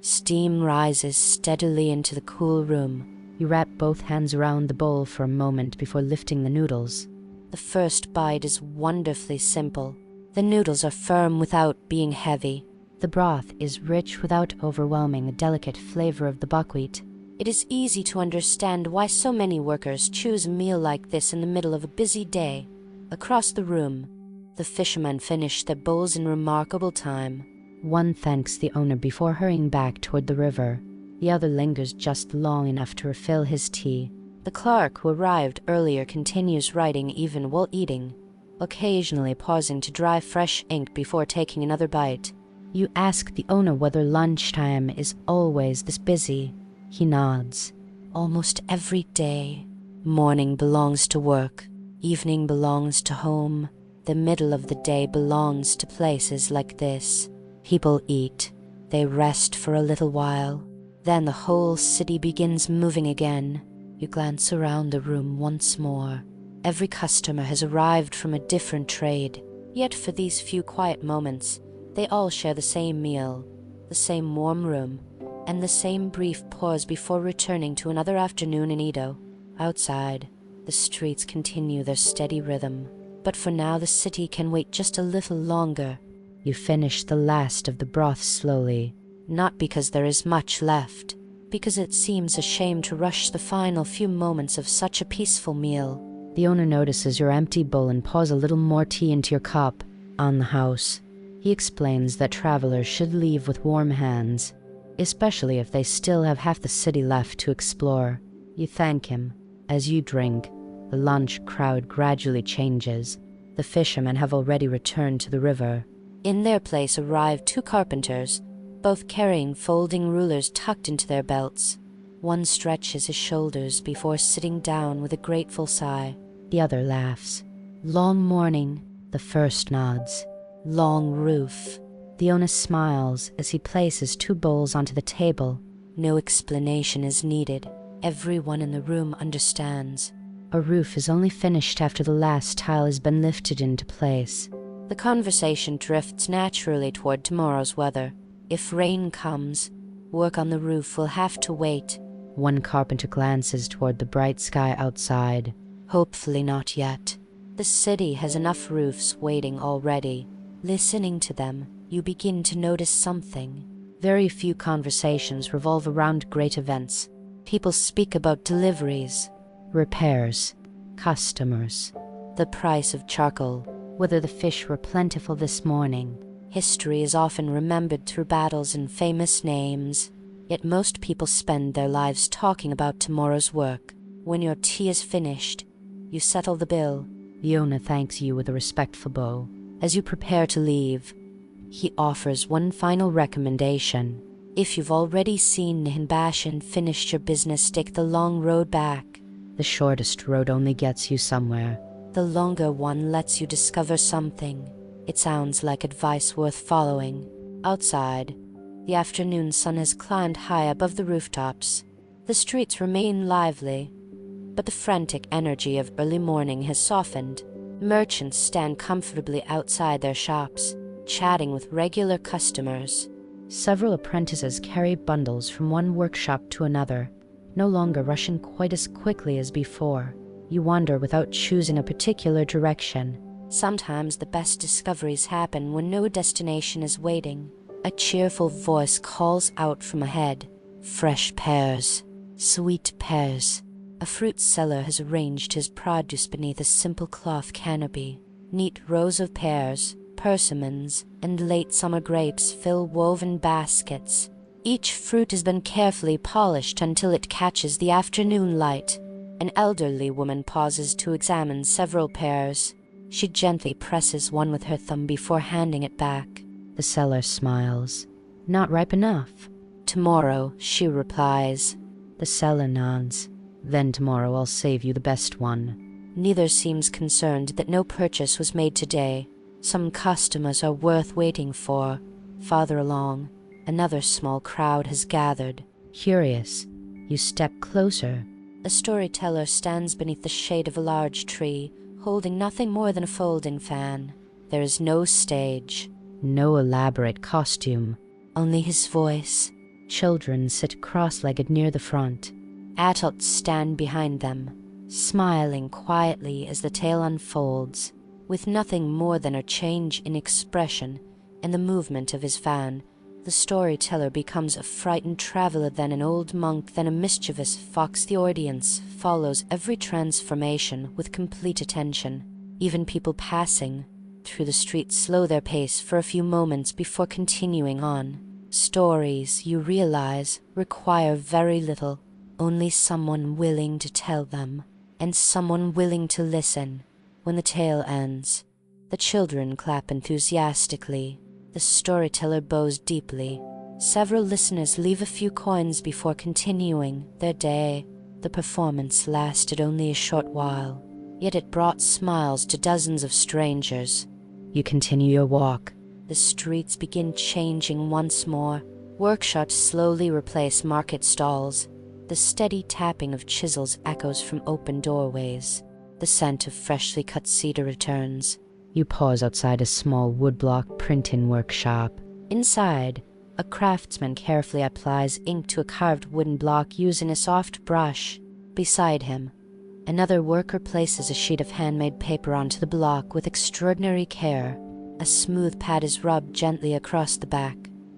[SPEAKER 1] Steam rises steadily into the cool room.
[SPEAKER 2] You wrap both hands around the bowl for a moment before lifting the noodles.
[SPEAKER 1] The first bite is wonderfully simple. The noodles are firm without being heavy.
[SPEAKER 2] The broth is rich without overwhelming the delicate flavor of the buckwheat.
[SPEAKER 1] It is easy to understand why so many workers choose a meal like this in the middle of a busy day. Across the room, the fishermen finish their bowls in remarkable time.
[SPEAKER 2] One thanks the owner before hurrying back toward the river. The other lingers just long enough to refill his tea.
[SPEAKER 1] The clerk who arrived earlier continues writing even while eating, occasionally pausing to dry fresh ink before taking another bite.
[SPEAKER 2] You ask the owner whether lunchtime is always this busy. He nods.
[SPEAKER 1] Almost every day. Morning belongs to work. Evening belongs to home. The middle of the day belongs to places like this. People eat. They rest for a little while. Then the whole city begins moving again. You glance around the room once more. Every customer has arrived from a different trade. Yet for these few quiet moments, they all share the same meal, the same warm room, and the same brief pause before returning to another afternoon in Edo. Outside, the streets continue their steady rhythm. But for now the city can wait just a little longer.
[SPEAKER 2] You finish the last of the broth slowly.
[SPEAKER 1] Not because there is much left, because it seems a shame to rush the final few moments of such a peaceful meal.
[SPEAKER 2] The owner notices your empty bowl and pours a little more tea into your cup. On the house, he explains that travelers should leave with warm hands, especially if they still have half the city left to explore. You thank him. As you drink, the lunch crowd gradually changes. The fishermen have already returned to the river.
[SPEAKER 1] In their place arrive two carpenters, both carrying folding rulers tucked into their belts. One stretches his shoulders before sitting down with a grateful sigh.
[SPEAKER 2] The other laughs. Long morning. The first nods.
[SPEAKER 1] Long roof.
[SPEAKER 2] The owner smiles as he places two bowls onto the table.
[SPEAKER 1] No explanation is needed. Everyone in the room understands.
[SPEAKER 2] A roof is only finished after the last tile has been lifted into place.
[SPEAKER 1] The conversation drifts naturally toward tomorrow's weather. If rain comes, work on the roof will have to wait.
[SPEAKER 2] One carpenter glances toward the bright sky outside.
[SPEAKER 1] Hopefully not yet. The city has enough roofs waiting already. Listening to them, you begin to notice something. Very few conversations revolve around great events. People speak about deliveries,
[SPEAKER 2] repairs, customers,
[SPEAKER 1] the price of charcoal,
[SPEAKER 2] whether the fish were plentiful this morning.
[SPEAKER 1] History is often remembered through battles and famous names. Yet most people spend their lives talking about tomorrow's work. When your tea is finished, you settle the bill.
[SPEAKER 2] The owner thanks you with a respectful bow.
[SPEAKER 1] As you prepare to leave, he offers one final recommendation. If you've already seen Nihonbashi and finished your business, take the long road back.
[SPEAKER 2] The shortest road only gets you somewhere.
[SPEAKER 1] The longer one lets you discover something. It sounds like advice worth following. Outside, the afternoon sun has climbed high above the rooftops. The streets remain lively, but the frantic energy of early morning has softened. Merchants stand comfortably outside their shops, chatting with regular customers.
[SPEAKER 2] Several apprentices carry bundles from one workshop to another, no longer rushing quite as quickly as before. You wander without choosing a particular direction.
[SPEAKER 1] Sometimes the best discoveries happen when no destination is waiting. A cheerful voice calls out from ahead. Fresh pears. Sweet pears. A fruit seller has arranged his produce beneath a simple cloth canopy. Neat rows of pears, persimmons, and late summer grapes fill woven baskets. Each fruit has been carefully polished until it catches the afternoon light. An elderly woman pauses to examine several pears. She gently presses one with her thumb before handing it back.
[SPEAKER 2] The seller smiles. Not ripe enough.
[SPEAKER 1] Tomorrow, she replies.
[SPEAKER 2] The seller nods. Then tomorrow I'll save you the best one.
[SPEAKER 1] Neither seems concerned that no purchase was made today. Some customers are worth waiting for. Farther along, another small crowd has gathered.
[SPEAKER 2] Curious, you step closer.
[SPEAKER 1] A storyteller stands beneath the shade of a large tree, holding nothing more than a folding fan. There is no stage.
[SPEAKER 2] No elaborate costume.
[SPEAKER 1] Only his voice.
[SPEAKER 2] Children sit cross-legged near the front.
[SPEAKER 1] Adults stand behind them, smiling quietly as the tale unfolds. With nothing more than a change in expression and the movement of his fan, the storyteller becomes a frightened traveler, then an old monk, then a mischievous fox. The audience follows every transformation with complete attention. Even people passing through the street slow their pace for a few moments before continuing on. Stories, you realize, require very little. Only someone willing to tell them, and someone willing to listen. When the tale ends, the children clap enthusiastically. The storyteller bows deeply. Several listeners leave a few coins before continuing their day. The performance lasted only a short while, yet it brought smiles to dozens of strangers.
[SPEAKER 2] You continue your walk.
[SPEAKER 1] The streets begin changing once more. Workshops slowly replace market stalls. The steady tapping of chisels echoes from open doorways. The scent of freshly cut cedar returns.
[SPEAKER 2] You pause outside a small woodblock printing workshop.
[SPEAKER 1] Inside, a craftsman carefully applies ink to a carved wooden block using a soft brush. Beside him, another worker places a sheet of handmade paper onto the block with extraordinary care. A smooth pad is rubbed gently across the back.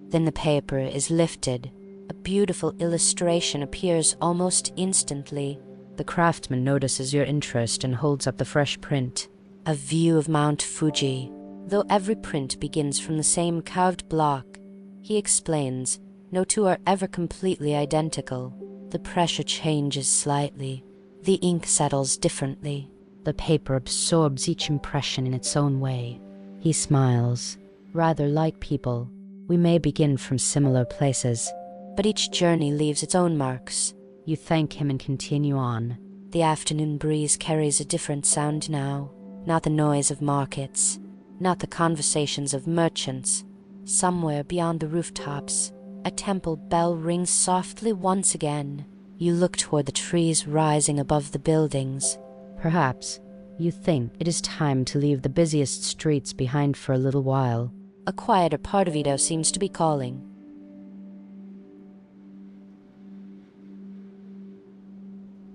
[SPEAKER 1] Then the paper is lifted. A beautiful illustration appears almost instantly.
[SPEAKER 2] The craftsman notices your interest and holds up the fresh print.
[SPEAKER 1] A view of Mount Fuji. Though every print begins from the same carved block, he explains, no two are ever completely identical. The pressure changes slightly. The ink settles differently.
[SPEAKER 2] The paper absorbs each impression in its own way. He smiles. Rather like people, we may begin from similar places,
[SPEAKER 1] but each journey leaves its own marks.
[SPEAKER 2] You thank him and continue on.
[SPEAKER 1] The afternoon breeze carries a different sound now. Not the noise of markets, not the conversations of merchants. Somewhere beyond the rooftops, a temple bell rings softly once again. You look toward the trees rising above the buildings.
[SPEAKER 2] Perhaps you think it is time to leave the busiest streets behind for a little while.
[SPEAKER 1] A quieter part of Edo seems to be calling.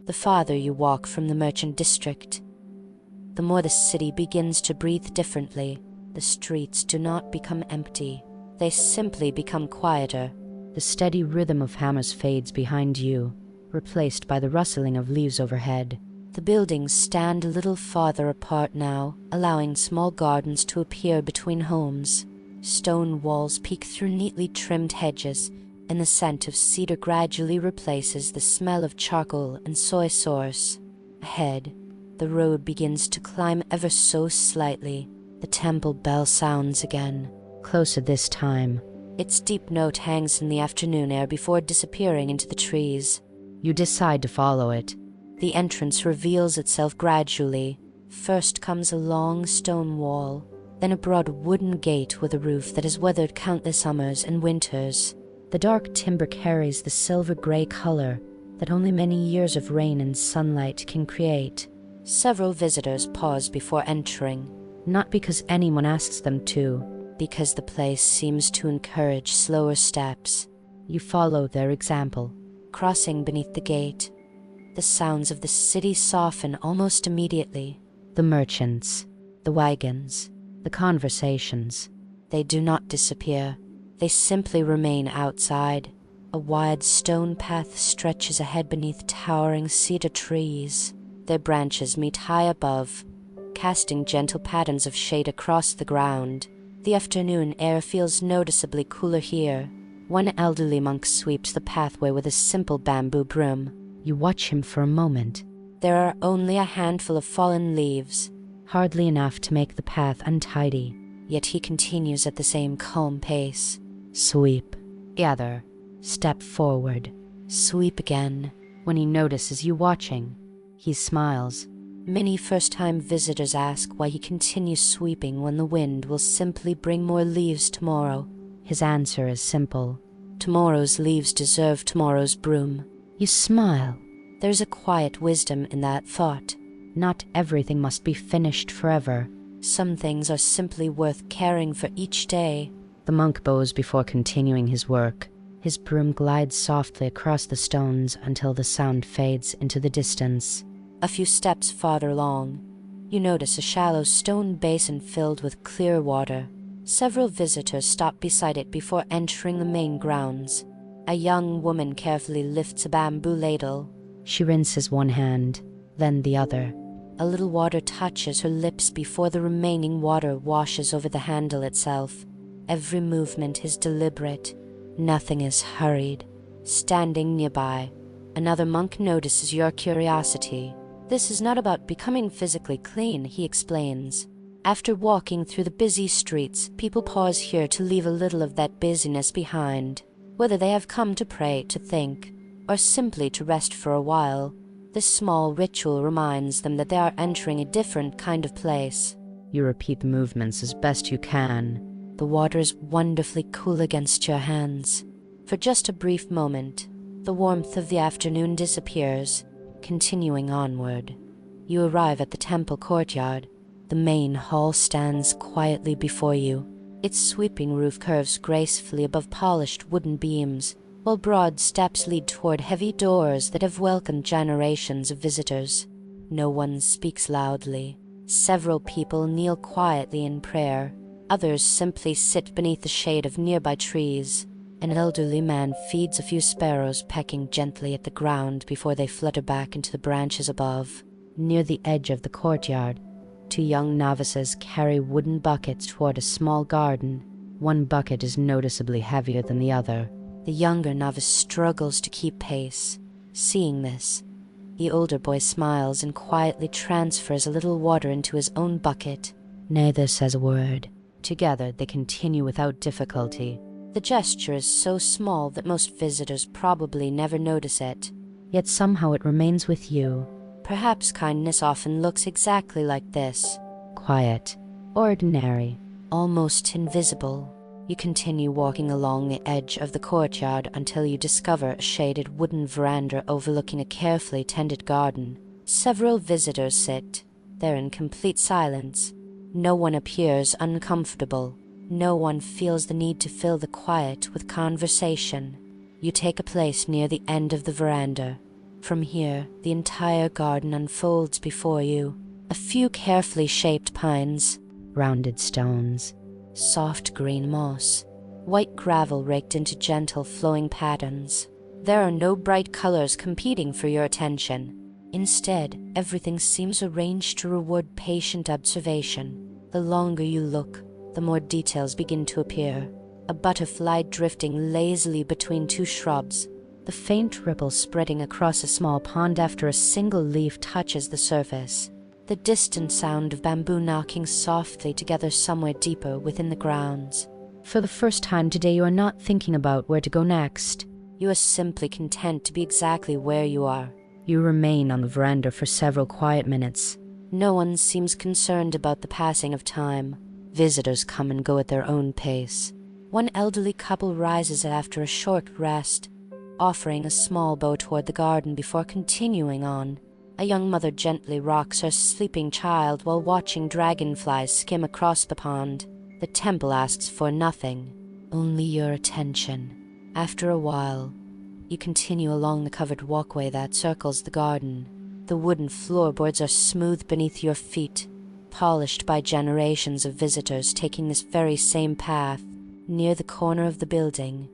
[SPEAKER 1] The farther you walk from the merchant district, the more the city begins to breathe differently. The streets do not become empty. They simply become quieter.
[SPEAKER 2] The steady rhythm of hammers fades behind you, replaced by the rustling of leaves overhead.
[SPEAKER 1] The buildings stand a little farther apart now, allowing small gardens to appear between homes. Stone walls peek through neatly trimmed hedges, and the scent of cedar gradually replaces the smell of charcoal and soy sauce. Ahead, the road begins to climb ever so slightly. The temple bell sounds again.
[SPEAKER 2] Closer this time.
[SPEAKER 1] Its deep note hangs in the afternoon air before disappearing into the trees.
[SPEAKER 2] You decide to follow it.
[SPEAKER 1] The entrance reveals itself gradually. First comes a long stone wall, then a broad wooden gate with a roof that has weathered countless summers and winters.
[SPEAKER 2] The dark timber carries the silver-gray color that only many years of rain and sunlight can create.
[SPEAKER 1] Several visitors pause before entering,
[SPEAKER 2] not because anyone asks them to,
[SPEAKER 1] because the place seems to encourage slower steps.
[SPEAKER 2] You follow their example.
[SPEAKER 1] Crossing beneath the gate, the sounds of the city soften almost immediately.
[SPEAKER 2] The merchants, the wagons, the conversations.
[SPEAKER 1] They do not disappear. They simply remain outside. A wide stone path stretches ahead beneath towering cedar trees. Their branches meet high above, casting gentle patterns of shade across the ground. The afternoon air feels noticeably cooler here. One elderly monk sweeps the pathway with a simple bamboo broom.
[SPEAKER 2] You watch him for a moment.
[SPEAKER 1] There are only a handful of fallen leaves,
[SPEAKER 2] hardly enough to make the path untidy.
[SPEAKER 1] Yet he continues at the same calm pace.
[SPEAKER 2] Sweep. Gather. Step forward.
[SPEAKER 1] Sweep again.
[SPEAKER 2] When he notices you watching, he smiles.
[SPEAKER 1] Many first-time visitors ask why he continues sweeping when the wind will simply bring more leaves tomorrow.
[SPEAKER 2] His answer is simple.
[SPEAKER 1] Tomorrow's leaves deserve tomorrow's broom.
[SPEAKER 2] You smile.
[SPEAKER 1] There's a quiet wisdom in that thought.
[SPEAKER 2] Not everything must be finished forever.
[SPEAKER 1] Some things are simply worth caring for each day.
[SPEAKER 2] The monk bows before continuing his work. His broom glides softly across the stones until the sound fades into the distance.
[SPEAKER 1] A few steps farther along, you notice a shallow stone basin filled with clear water. Several visitors stop beside it before entering the main grounds. A young woman carefully lifts a bamboo ladle.
[SPEAKER 2] She rinses one hand, then the other.
[SPEAKER 1] A little water touches her lips before the remaining water washes over the handle itself. Every movement is deliberate. Nothing is hurried. Standing nearby, another monk notices your curiosity. This is not about becoming physically clean, he explains. After walking through the busy streets, people pause here to leave a little of that busyness behind. Whether they have come to pray, to think, or simply to rest for a while, this small ritual reminds them that they are entering a different kind of place.
[SPEAKER 2] You repeat the movements as best you can.
[SPEAKER 1] The water is wonderfully cool against your hands. For just a brief moment, the warmth of the afternoon disappears. Continuing onward, you arrive at the temple courtyard. The main hall stands quietly before you. Its sweeping roof curves gracefully above polished wooden beams, while broad steps lead toward heavy doors that have welcomed generations of visitors. No one speaks loudly. Several people kneel quietly in prayer. Others simply sit beneath the shade of nearby trees. An elderly man feeds a few sparrows, pecking gently at the ground before they flutter back into the branches above. Near the edge of the courtyard, two young novices carry wooden buckets toward a small garden. One bucket is noticeably heavier than the other. The younger novice struggles to keep pace. Seeing this, the older boy smiles and quietly transfers a little water into his own bucket.
[SPEAKER 2] Neither says a word.
[SPEAKER 1] Together they continue without difficulty. The gesture is so small that most visitors probably never notice it.
[SPEAKER 2] Yet somehow it remains with you.
[SPEAKER 1] Perhaps kindness often looks exactly like this.
[SPEAKER 2] Quiet, ordinary,
[SPEAKER 1] almost invisible. You continue walking along the edge of the courtyard until you discover a shaded wooden veranda overlooking a carefully tended garden. Several visitors sit there in complete silence. No one appears uncomfortable. No one feels the need to fill the quiet with conversation. You take a place near the end of the veranda. From here, the entire garden unfolds before you. A few carefully shaped pines,
[SPEAKER 2] rounded stones,
[SPEAKER 1] soft green moss, white gravel raked into gentle flowing patterns. There are no bright colors competing for your attention. Instead, everything seems arranged to reward patient observation. The longer you look, the more details begin to appear. A butterfly drifting lazily between two shrubs, the faint ripple spreading across a small pond after a single leaf touches the surface, the distant sound of bamboo knocking softly together somewhere deeper within the grounds.
[SPEAKER 2] For the first time today, you are not thinking about where to go next.
[SPEAKER 1] You are simply content to be exactly where you are.
[SPEAKER 2] You remain on the veranda for several quiet minutes.
[SPEAKER 1] No one seems concerned about the passing of time. Visitors come and go at their own pace. One elderly couple rises after a short rest, offering a small bow toward the garden before continuing on. A young mother gently rocks her sleeping child while watching dragonflies skim across the pond. The temple asks for nothing, only your attention. After a while, you continue along the covered walkway that circles the garden. The wooden floorboards are smooth beneath your feet, polished by generations of visitors taking this very same path. Near the corner of the building,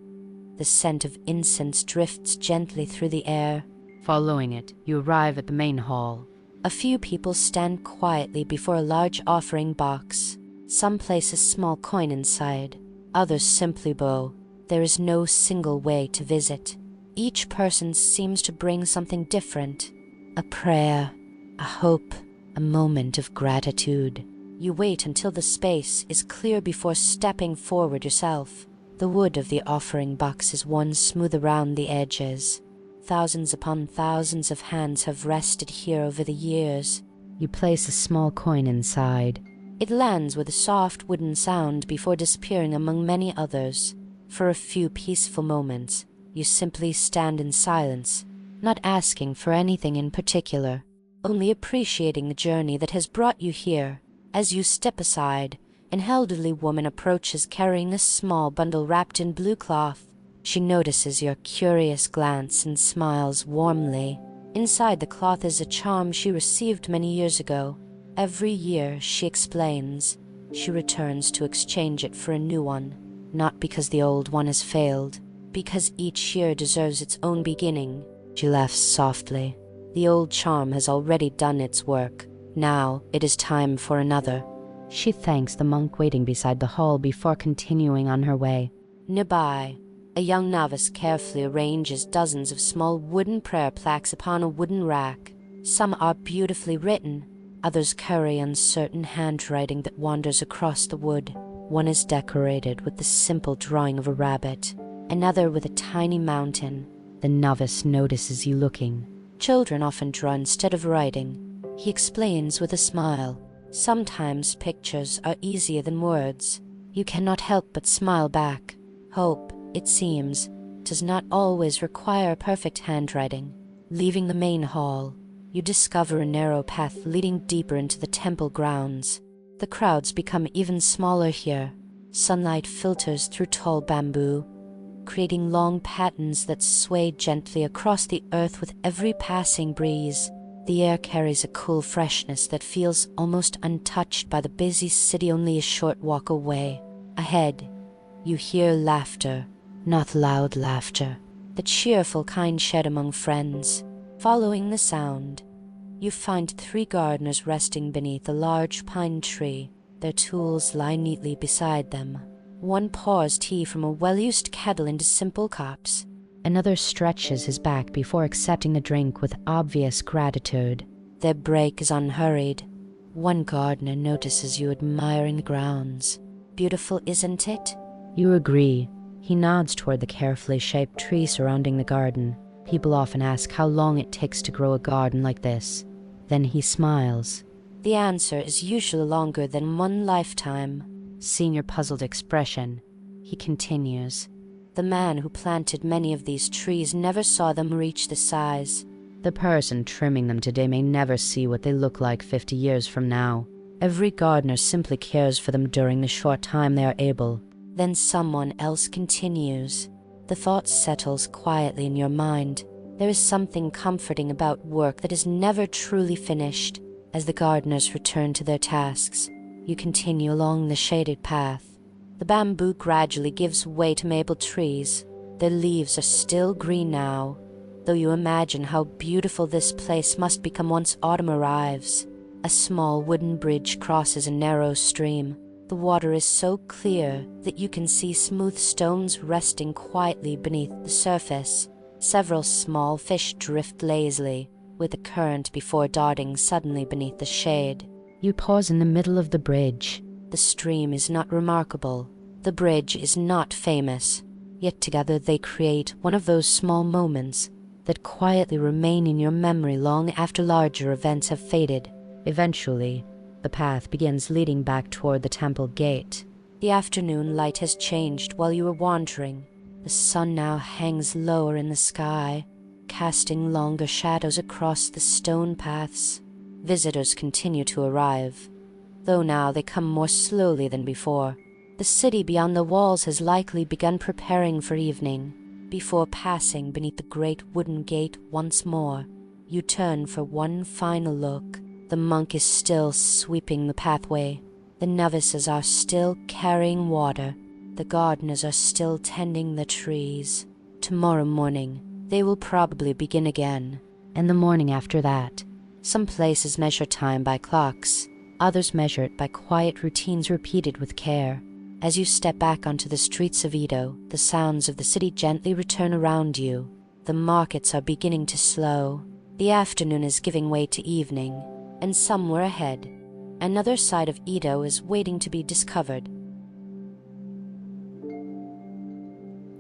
[SPEAKER 1] the scent of incense drifts gently through the air.
[SPEAKER 2] Following it, you arrive at the main hall.
[SPEAKER 1] A few people stand quietly before a large offering box. Some place a small coin inside, others simply bow. There is no single way to visit. Each person seems to bring something different. A prayer, a hope, a moment of gratitude. You wait until the space is clear before stepping forward yourself. The wood of the offering box is worn smooth around the edges. Thousands upon thousands of hands have rested here over the years.
[SPEAKER 2] You place a small coin inside.
[SPEAKER 1] It lands with a soft wooden sound before disappearing among many others. For a few peaceful moments, you simply stand in silence, not asking for anything in particular, only appreciating the journey that has brought you here. As you step aside, an elderly woman approaches carrying a small bundle wrapped in blue cloth. She notices your curious glance and smiles warmly. Inside the cloth is a charm she received many years ago. Every year, she explains, she returns to exchange it for a new one, not because the old one has failed, because each year deserves its own beginning. She laughs softly. The old charm has already done its work. Now it is time for another.
[SPEAKER 2] She thanks the monk waiting beside the hall before continuing on her way.
[SPEAKER 1] Nearby, a young novice carefully arranges dozens of small wooden prayer plaques upon a wooden rack. Some are beautifully written, others carry uncertain handwriting that wanders across the wood. One is decorated with the simple drawing of a rabbit, another with a tiny mountain.
[SPEAKER 2] The novice notices you looking.
[SPEAKER 1] Children often draw instead of writing. He explains with a smile. Sometimes pictures are easier than words. You cannot help but smile back. Hope, it seems, does not always require perfect handwriting. Leaving the main hall, you discover a narrow path leading deeper into the temple grounds. The crowds become even smaller here. Sunlight filters through tall bamboo, creating long patterns that sway gently across the earth with every passing breeze. The air carries a cool freshness that feels almost untouched by the busy city only a short walk away. Ahead, you hear laughter, not loud laughter, the cheerful kind shared among friends. Following the sound, you find 3 gardeners resting beneath a large pine tree. Their tools lie neatly beside them. One pours tea from a well-used kettle into simple cups.
[SPEAKER 2] Another stretches his back before accepting the drink with obvious gratitude.
[SPEAKER 1] Their break is unhurried. One gardener notices you admiring the grounds. Beautiful, isn't it?
[SPEAKER 2] You agree. He nods toward the carefully shaped tree surrounding the garden. People often ask how long it takes to grow a garden like this. Then he smiles.
[SPEAKER 1] The answer is usually longer than one lifetime.
[SPEAKER 2] Seeing your puzzled expression, he continues.
[SPEAKER 1] The man who planted many of these trees never saw them reach this size.
[SPEAKER 2] The person trimming them today may never see what they look like 50 years from now. Every gardener simply cares for them during the short time they are able.
[SPEAKER 1] Then someone else continues. The thought settles quietly in your mind. There is something comforting about work that is never truly finished. As the gardeners return to their tasks, you continue along the shaded path. The bamboo gradually gives way to maple trees. Their leaves are still green now, though you imagine how beautiful this place must become once autumn arrives. A small wooden bridge crosses a narrow stream. The water is so clear that you can see smooth stones resting quietly beneath the surface. Several small fish drift lazily with the current before darting suddenly beneath the shade.
[SPEAKER 2] You pause in the middle of the bridge.
[SPEAKER 1] The stream is not remarkable. The bridge is not famous. Yet together they create one of those small moments that quietly remain in your memory long after larger events have faded.
[SPEAKER 2] Eventually, The path begins leading back toward the temple gate.
[SPEAKER 1] The afternoon light has changed while you were wandering. The sun now hangs lower in the sky, casting longer shadows across the stone paths. Visitors continue to arrive, though now they come more slowly than before. The city beyond the walls has likely begun preparing for evening. Before passing beneath the great wooden gate once more, you turn for one final look. The monk is still sweeping the pathway. The novices are still carrying water. The gardeners are still tending the trees. Tomorrow morning, they will probably begin again.
[SPEAKER 2] And the morning after that.
[SPEAKER 1] Some places measure time by clocks.
[SPEAKER 2] Others measure it by quiet routines repeated with care.
[SPEAKER 1] As you step back onto the streets of Edo, the sounds of the city gently return around you. The markets are beginning to slow. The afternoon is giving way to evening. And somewhere ahead, another side of Edo is waiting to be discovered.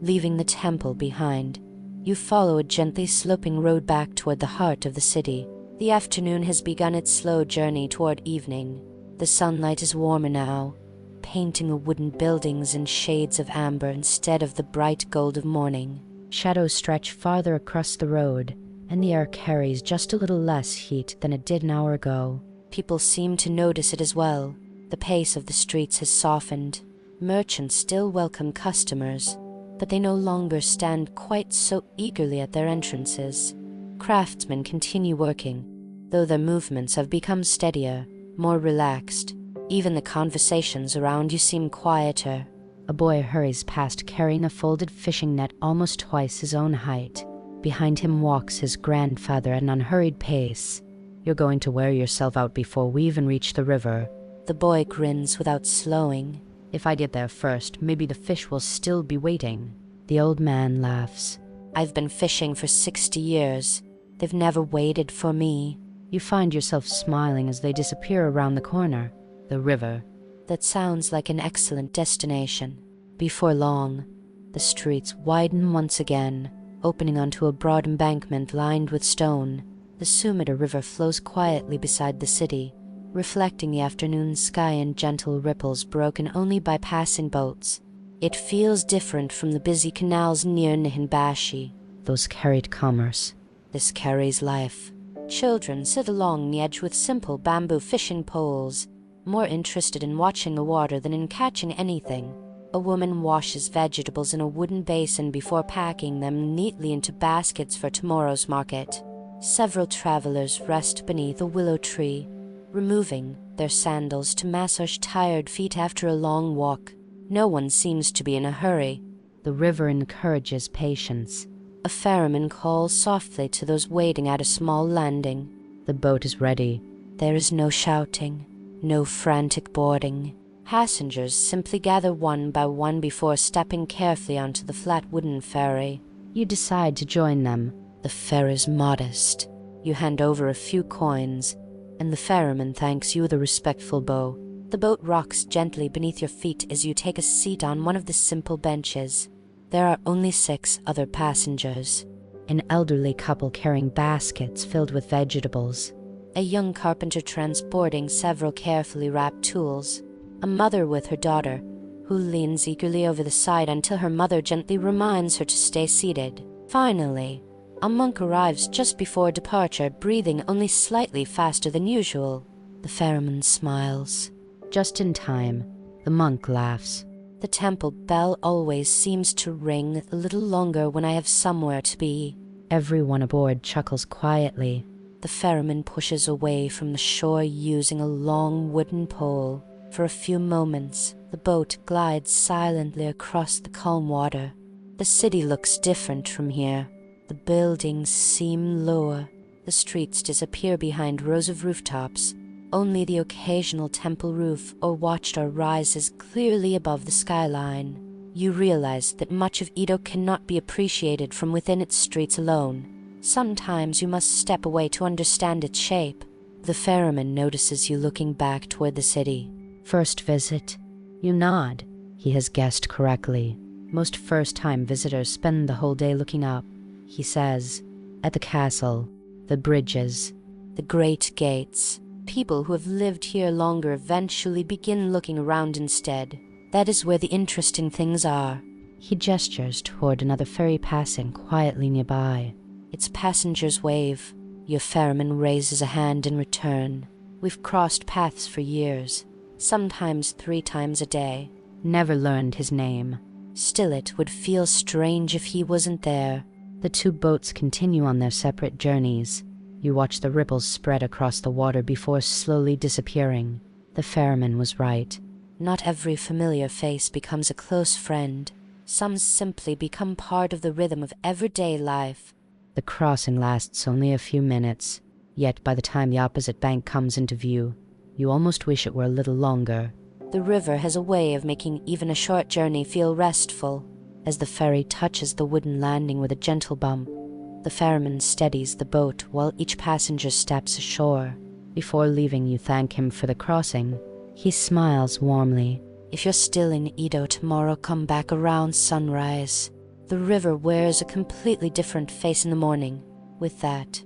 [SPEAKER 1] Leaving the temple behind, you follow a gently sloping road back toward the heart of the city. The afternoon has begun its slow journey toward evening. The sunlight is warmer now, painting the wooden buildings in shades of amber instead of the bright gold of morning.
[SPEAKER 2] Shadows stretch farther across the road, and the air carries just a little less heat than it did an hour ago.
[SPEAKER 1] People seem to notice it as well. The pace of the streets has softened. Merchants still welcome customers, but they no longer stand quite so eagerly at their entrances. Craftsmen continue working, though their movements have become steadier, more relaxed. Even the conversations around you seem quieter.
[SPEAKER 2] A boy hurries past carrying a folded fishing net almost twice his own height. Behind him walks his grandfather at an unhurried pace. You're going to wear yourself out before we even reach the river.
[SPEAKER 1] The boy grins without slowing.
[SPEAKER 2] If I get there first, maybe the fish will still be waiting. The old man laughs.
[SPEAKER 1] I've been fishing for 60 years. They've never waited for me.
[SPEAKER 2] You find yourself smiling as they disappear around the corner. The river.
[SPEAKER 1] That sounds like an excellent destination. Before long, the streets widen once again, opening onto a broad embankment lined with stone. The Sumida River flows quietly beside the city, reflecting the afternoon sky in gentle ripples broken only by passing boats. It feels different from the busy canals near Nihonbashi.
[SPEAKER 2] Those carried commerce.
[SPEAKER 1] This carries life. Children sit along the edge with simple bamboo fishing poles, more interested in watching the water than in catching anything. A woman washes vegetables in a wooden basin before packing them neatly into baskets for tomorrow's market. Several travelers rest beneath a willow tree, removing their sandals to massage tired feet after a long walk. No one seems to be in a hurry.
[SPEAKER 2] The river encourages patience.
[SPEAKER 1] A ferryman calls softly to those waiting at a small landing.
[SPEAKER 2] The boat is ready.
[SPEAKER 1] There is no shouting, no frantic boarding. Passengers simply gather one by one before stepping carefully onto the flat wooden ferry.
[SPEAKER 2] You decide to join them.
[SPEAKER 1] The fare is modest. You hand over a few coins, and the ferryman thanks you with a respectful bow. The boat rocks gently beneath your feet as you take a seat on one of the simple benches. There are only 6 other passengers.
[SPEAKER 2] An elderly couple carrying baskets filled with vegetables.
[SPEAKER 1] A young carpenter transporting several carefully wrapped tools. A mother with her daughter, who leans eagerly over the side until her mother gently reminds her to stay seated. Finally, a monk arrives just before departure, breathing only slightly faster than usual. The ferryman smiles.
[SPEAKER 2] Just in time, the monk laughs.
[SPEAKER 1] The temple bell always seems to ring a little longer when I have somewhere to be.
[SPEAKER 2] Everyone aboard chuckles quietly.
[SPEAKER 1] The ferryman pushes away from the shore using a long wooden pole. For a few moments, the boat glides silently across the calm water. The city looks different from here. The buildings seem lower. The streets disappear behind rows of rooftops. Only the occasional temple roof or watchtower rises clearly above the skyline. You realize that much of Edo cannot be appreciated from within its streets alone. Sometimes you must step away to understand its shape. The ferryman notices you looking back toward the city.
[SPEAKER 2] First visit. You nod. He has guessed correctly. Most first-time visitors spend the whole day looking up. He says, at the castle, the bridges,
[SPEAKER 1] the great gates. people who have lived here longer eventually begin looking around instead. That is where the interesting things are.
[SPEAKER 2] He gestures toward another ferry passing quietly nearby.
[SPEAKER 1] Its passengers wave. Your ferryman raises a hand in return. We've crossed paths for years, sometimes 3 times a day.
[SPEAKER 2] Never learned his name.
[SPEAKER 1] Still, it would feel strange if he wasn't there.
[SPEAKER 2] The 2 boats continue on their separate journeys. You watch the ripples spread across the water before slowly disappearing. The ferryman was right.
[SPEAKER 1] Not every familiar face becomes a close friend. Some simply become part of the rhythm of everyday life.
[SPEAKER 2] The crossing lasts only a few minutes, yet by the time the opposite bank comes into view, you almost wish it were a little longer.
[SPEAKER 1] The river has a way of making even a short journey feel restful.
[SPEAKER 2] As the ferry touches the wooden landing with a gentle bump, the ferryman steadies the boat while each passenger steps ashore. Before leaving, you thank him for the crossing. He smiles warmly.
[SPEAKER 1] If you're still in Edo tomorrow, come back around sunrise. The river wears a completely different face in the morning. With that,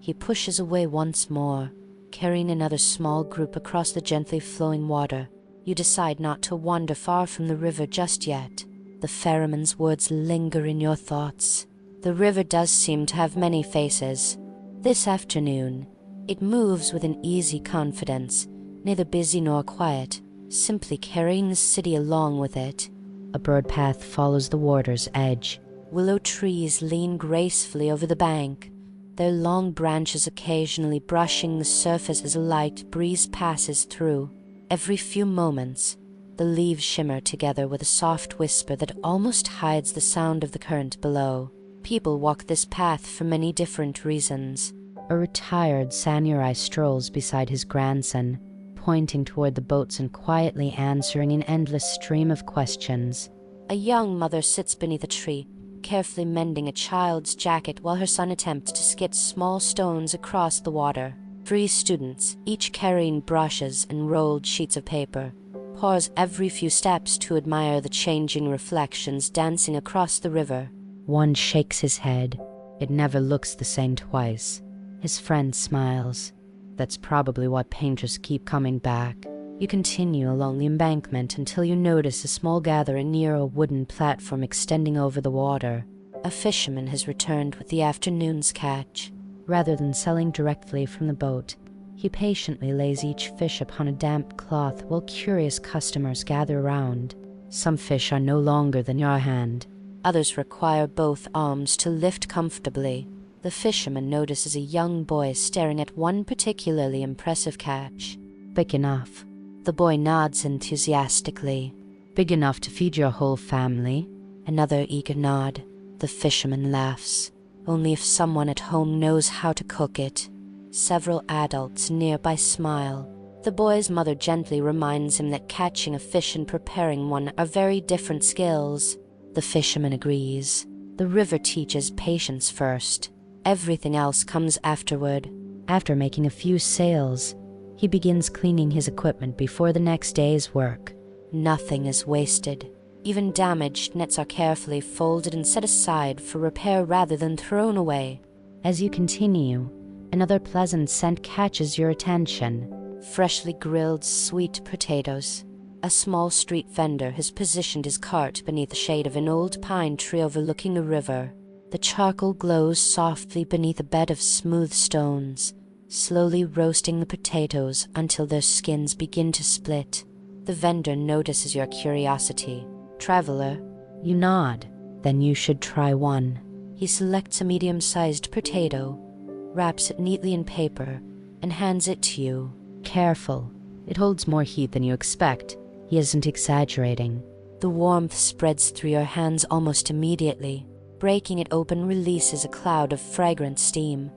[SPEAKER 1] he pushes away once more, carrying another small group across the gently flowing water. You decide not to wander far from the river just yet. The ferryman's words linger in your thoughts. The river does seem to have many faces. This afternoon, it moves with an easy confidence, neither busy nor quiet, simply carrying the city along with it.
[SPEAKER 2] A bird path follows the water's edge.
[SPEAKER 1] Willow trees lean gracefully over the bank, their long branches occasionally brushing the surface as a light breeze passes through. Every few moments, the leaves shimmer together with a soft whisper that almost hides the sound of the current below. People walk this path for many different reasons.
[SPEAKER 2] A retired samurai strolls beside his grandson, pointing toward the boats and quietly answering an endless stream of questions.
[SPEAKER 1] A young mother sits beneath a tree, carefully mending a child's jacket while her son attempts to skid small stones across the water. 3 students, each carrying brushes and rolled sheets of paper, pause every few steps to admire the changing reflections dancing across the river.
[SPEAKER 2] One shakes his head. It never looks the same twice. His friend smiles. That's probably why painters keep coming back. You continue along the embankment until you notice a small gathering near a wooden platform extending over the water. A fisherman has returned with the afternoon's catch. Rather than selling directly from the boat, he patiently lays each fish upon a damp cloth while curious customers gather around. Some fish are no longer than your hand.
[SPEAKER 1] Others require both arms to lift comfortably. The fisherman notices a young boy staring at one particularly impressive catch.
[SPEAKER 2] Big enough.
[SPEAKER 1] The boy nods enthusiastically.
[SPEAKER 2] Big enough to feed your whole family?
[SPEAKER 1] Another eager nod. The fisherman laughs. Only if someone at home knows how to cook it. Several adults nearby smile. The boy's mother gently reminds him that catching a fish and preparing one are very different skills. The fisherman agrees. The river teaches patience first. Everything else comes afterward.
[SPEAKER 2] After making a few sails, he begins cleaning his equipment before the next day's work.
[SPEAKER 1] Nothing is wasted. Even damaged nets are carefully folded and set aside for repair rather than thrown away.
[SPEAKER 2] As you continue, another pleasant scent catches your attention.
[SPEAKER 1] Freshly grilled sweet potatoes. A small street vendor has positioned his cart beneath the shade of an old pine tree overlooking the river. The charcoal glows softly beneath a bed of smooth stones, slowly roasting the potatoes until their skins begin to split. The vendor notices your curiosity. Traveler,
[SPEAKER 2] you nod. Then you should try one.
[SPEAKER 1] He selects a medium-sized potato, wraps it neatly in paper, and hands it to you.
[SPEAKER 2] Careful. It holds more heat than you expect. He isn't exaggerating.
[SPEAKER 1] The warmth spreads through your hands almost immediately. Breaking it open releases a cloud of fragrant steam,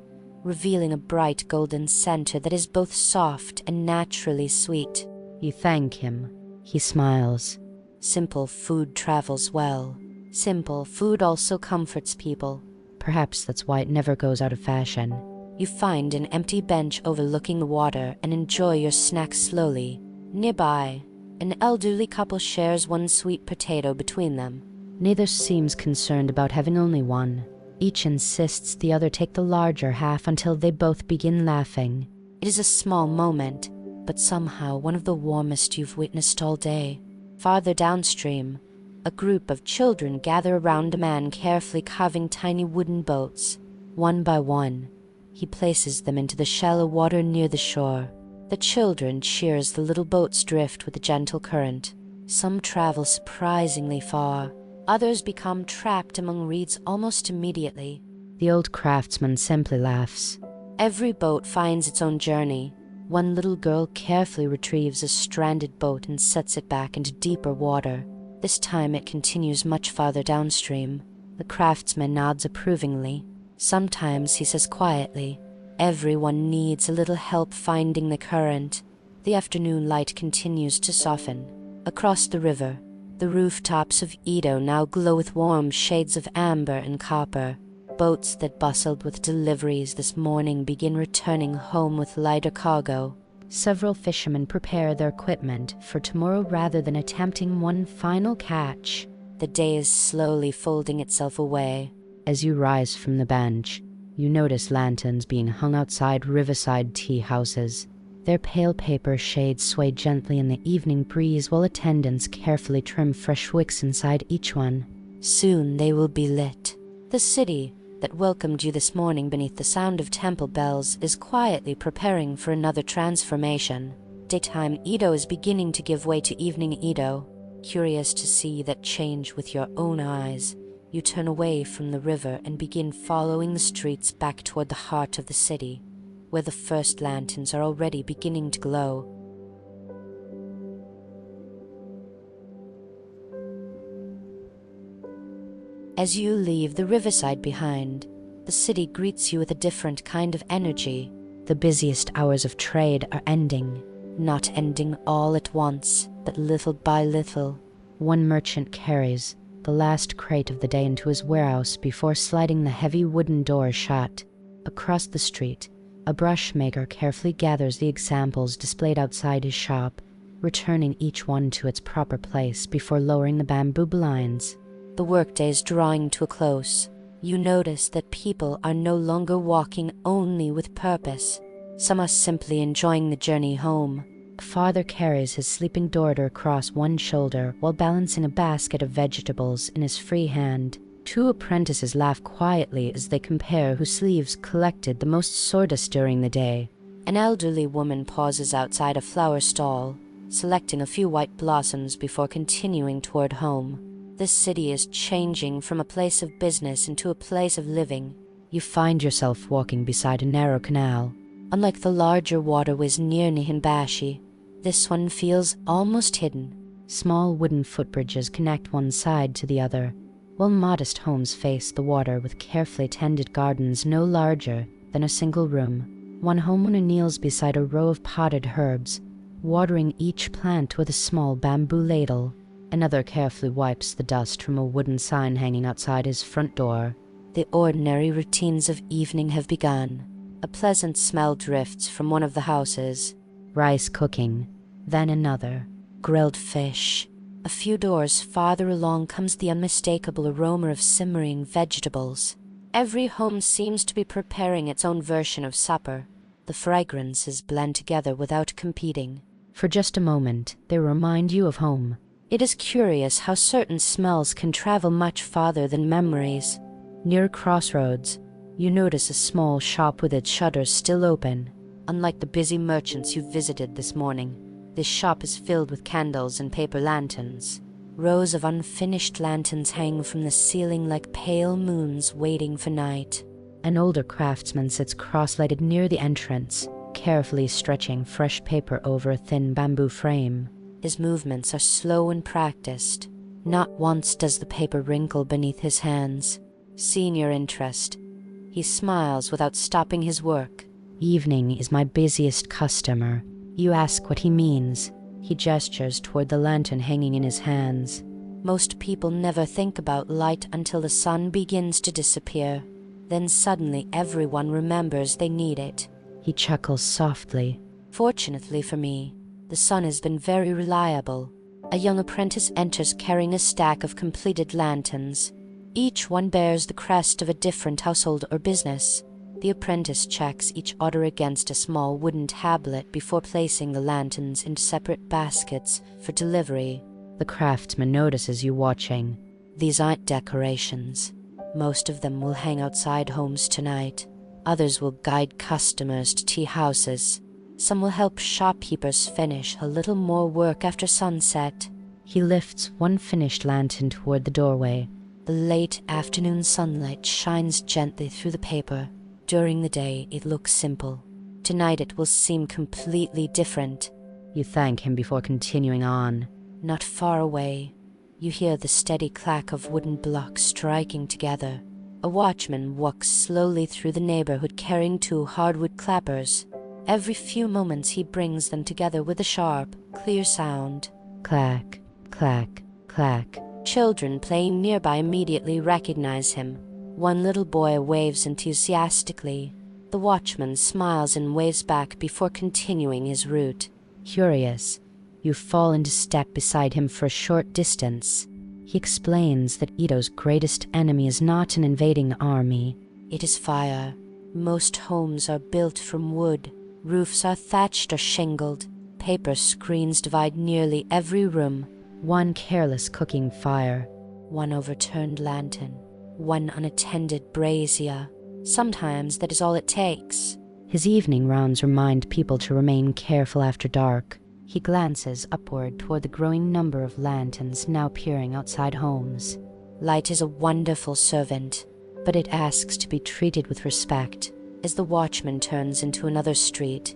[SPEAKER 1] revealing a bright golden center that is both soft and naturally sweet.
[SPEAKER 2] You thank him. He smiles.
[SPEAKER 1] Simple food travels well. Simple food also comforts people.
[SPEAKER 2] Perhaps that's why it never goes out of fashion.
[SPEAKER 1] You find an empty bench overlooking the water and enjoy your snack slowly. Nearby, an elderly couple shares one sweet potato between them.
[SPEAKER 2] Neither seems concerned about having only one. Each insists the other take the larger half until they both begin laughing.
[SPEAKER 1] It is a small moment, but somehow one of the warmest you've witnessed all day. Farther downstream, a group of children gather around a man carefully carving tiny wooden boats. One by one, he places them into the shallow water near the shore. The children cheer as the little boats drift with the gentle current. Some travel surprisingly far. Others become trapped among reeds almost immediately.
[SPEAKER 2] The old craftsman simply laughs.
[SPEAKER 1] Every boat finds its own journey. One little girl carefully retrieves a stranded boat and sets it back into deeper water. This time it continues much farther downstream. The craftsman nods approvingly. Sometimes he says quietly, "Everyone needs a little help finding the current." The afternoon light continues to soften. Across the river, the rooftops of Edo now glow with warm shades of amber and copper. Boats that bustled with deliveries this morning begin returning home with lighter cargo.
[SPEAKER 2] Several fishermen prepare their equipment for tomorrow rather than attempting one final catch.
[SPEAKER 1] The day is slowly folding itself away.
[SPEAKER 2] As you rise from the bench, you notice lanterns being hung outside riverside tea houses. Their pale paper shades sway gently in the evening breeze while attendants carefully trim fresh wicks inside each one.
[SPEAKER 1] Soon they will be lit. The city that welcomed you this morning beneath the sound of temple bells is quietly preparing for another transformation. Daytime Edo is beginning to give way to evening Edo. Curious to see that change with your own eyes, you turn away from the river and begin following the streets back toward the heart of the city, where the first lanterns are already beginning to glow. As you leave the riverside behind, the city greets you with a different kind of energy.
[SPEAKER 2] The busiest hours of trade are ending.
[SPEAKER 1] Not ending all at once, but little by little.
[SPEAKER 2] One merchant carries the last crate of the day into his warehouse before sliding the heavy wooden door shut. Across the street, a brush maker carefully gathers the examples displayed outside his shop, returning each one to its proper place before lowering the bamboo blinds.
[SPEAKER 1] The workday is drawing to a close. You notice that people are no longer walking only with purpose. Some are simply enjoying the journey home.
[SPEAKER 2] A father carries his sleeping daughter across one shoulder while balancing a basket of vegetables in his free hand. Two apprentices laugh quietly as they compare whose sleeves collected the most sawdust during the day.
[SPEAKER 1] An elderly woman pauses outside a flower stall, selecting a few white blossoms before continuing toward home. This city is changing from a place of business into a place of living.
[SPEAKER 2] You find yourself walking beside a narrow canal.
[SPEAKER 1] Unlike the larger waterways near Nihonbashi, this one feels almost hidden.
[SPEAKER 2] Small wooden footbridges connect one side to the other, while modest homes face the water with carefully tended gardens no larger than a single room. One homeowner kneels beside a row of potted herbs, watering each plant with a small bamboo ladle. Another carefully wipes the dust from a wooden sign hanging outside his front door.
[SPEAKER 1] The ordinary routines of evening have begun. A pleasant smell drifts from one of the houses.
[SPEAKER 2] Rice cooking, then another.
[SPEAKER 1] Grilled fish. A few doors farther along comes the unmistakable aroma of simmering vegetables. Every home seems to be preparing its own version of supper. The fragrances blend together without competing.
[SPEAKER 2] For just a moment, they remind you of home.
[SPEAKER 1] It is curious how certain smells can travel much farther than memories.
[SPEAKER 2] Near a crossroads, you notice a small shop with its shutters still open.
[SPEAKER 1] Unlike the busy merchants you visited this morning, this shop is filled with candles and paper lanterns. Rows of unfinished lanterns hang from the ceiling like pale moons waiting for night.
[SPEAKER 2] An older craftsman sits cross-legged near the entrance, carefully stretching fresh paper over a thin bamboo frame.
[SPEAKER 1] His movements are slow and practiced. Not once does the paper wrinkle beneath his hands. Seeing your interest, he smiles without stopping his work.
[SPEAKER 2] Evening is my busiest customer. You ask what he means. He gestures toward the lantern hanging in his hands.
[SPEAKER 1] Most people never think about light until the sun begins to disappear. Then suddenly everyone remembers they need it.
[SPEAKER 2] He chuckles softly.
[SPEAKER 1] Fortunately for me, the sun has been very reliable. A young apprentice enters carrying a stack of completed lanterns. Each one bears the crest of a different household or business. The apprentice checks each order against a small wooden tablet before placing the lanterns into separate baskets for delivery.
[SPEAKER 2] The craftsman notices you watching.
[SPEAKER 1] These aren't decorations. Most of them will hang outside homes tonight. Others will guide customers to tea houses. Some will help shopkeepers finish a little more work after sunset.
[SPEAKER 2] He lifts one finished lantern toward the doorway.
[SPEAKER 1] The late afternoon sunlight shines gently through the paper. During the day, it looks simple. Tonight it will seem completely different.
[SPEAKER 2] You thank him before continuing on.
[SPEAKER 1] Not far away, you hear the steady clack of wooden blocks striking together. A watchman walks slowly through the neighborhood carrying 2 hardwood clappers. Every few moments he brings them together with a sharp, clear sound.
[SPEAKER 2] Clack, clack, clack.
[SPEAKER 1] Children playing nearby immediately recognize him. One little boy waves enthusiastically. The watchman smiles and waves back before continuing his route.
[SPEAKER 2] Curious, you fall into step beside him for a short distance. He explains that Ito's greatest enemy is not an invading army.
[SPEAKER 1] It is fire. Most homes are built from wood. Roofs are thatched or shingled. Paper screens divide nearly every room.
[SPEAKER 2] One careless cooking fire.
[SPEAKER 1] One overturned lantern. One unattended brazier. Sometimes that is all it takes.
[SPEAKER 2] His evening rounds remind people to remain careful after dark. He glances upward toward the growing number of lanterns now peering outside homes.
[SPEAKER 1] Light is a wonderful servant, but it asks to be treated with respect. As the watchman turns into another street,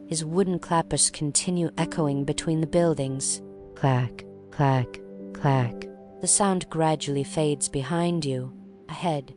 [SPEAKER 1] his wooden clappers continue echoing between the buildings.
[SPEAKER 2] Clack, clack, clack.
[SPEAKER 1] The sound gradually fades behind you. Ahead,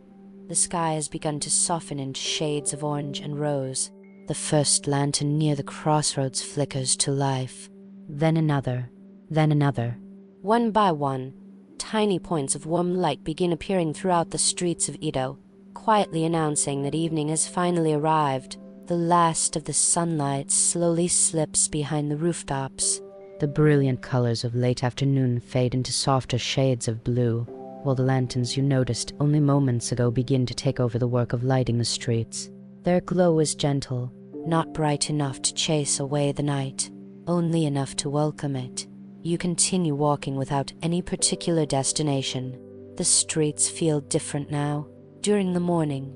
[SPEAKER 1] the sky has begun to soften into shades of orange and rose. The first lantern near the crossroads flickers to life.
[SPEAKER 2] Then another. Then another.
[SPEAKER 1] One by one, tiny points of warm light begin appearing throughout the streets of Ito, quietly announcing that evening has finally arrived. The last of the sunlight slowly slips behind the rooftops.
[SPEAKER 2] The brilliant colors of late afternoon fade into softer shades of blue, while the lanterns you noticed only moments ago begin to take over the work of lighting the streets. Their glow is gentle,
[SPEAKER 1] not bright enough to chase away the night, only enough to welcome it. You continue walking without any particular destination. The streets feel different now. During the morning,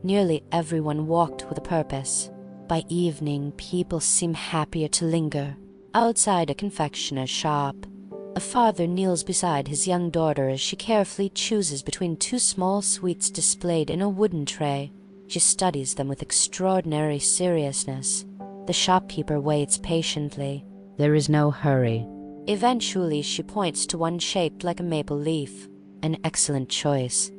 [SPEAKER 1] nearly everyone walked with a purpose. By evening, people seem happier to linger. Outside a confectioner's shop, a father kneels beside his young daughter as she carefully chooses between 2 small sweets displayed in a wooden tray. She studies them with extraordinary seriousness. The shopkeeper waits patiently.
[SPEAKER 2] There is no hurry.
[SPEAKER 1] Eventually, she points to one shaped like a maple leaf. An excellent choice,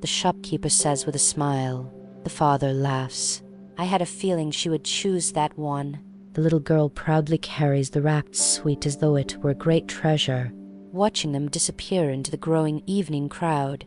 [SPEAKER 1] the shopkeeper says with a smile. The father laughs. I had a feeling she would choose that one.
[SPEAKER 2] The little girl proudly carries the wrapped sweet as though it were a great treasure.
[SPEAKER 1] Watching them disappear into the growing evening crowd,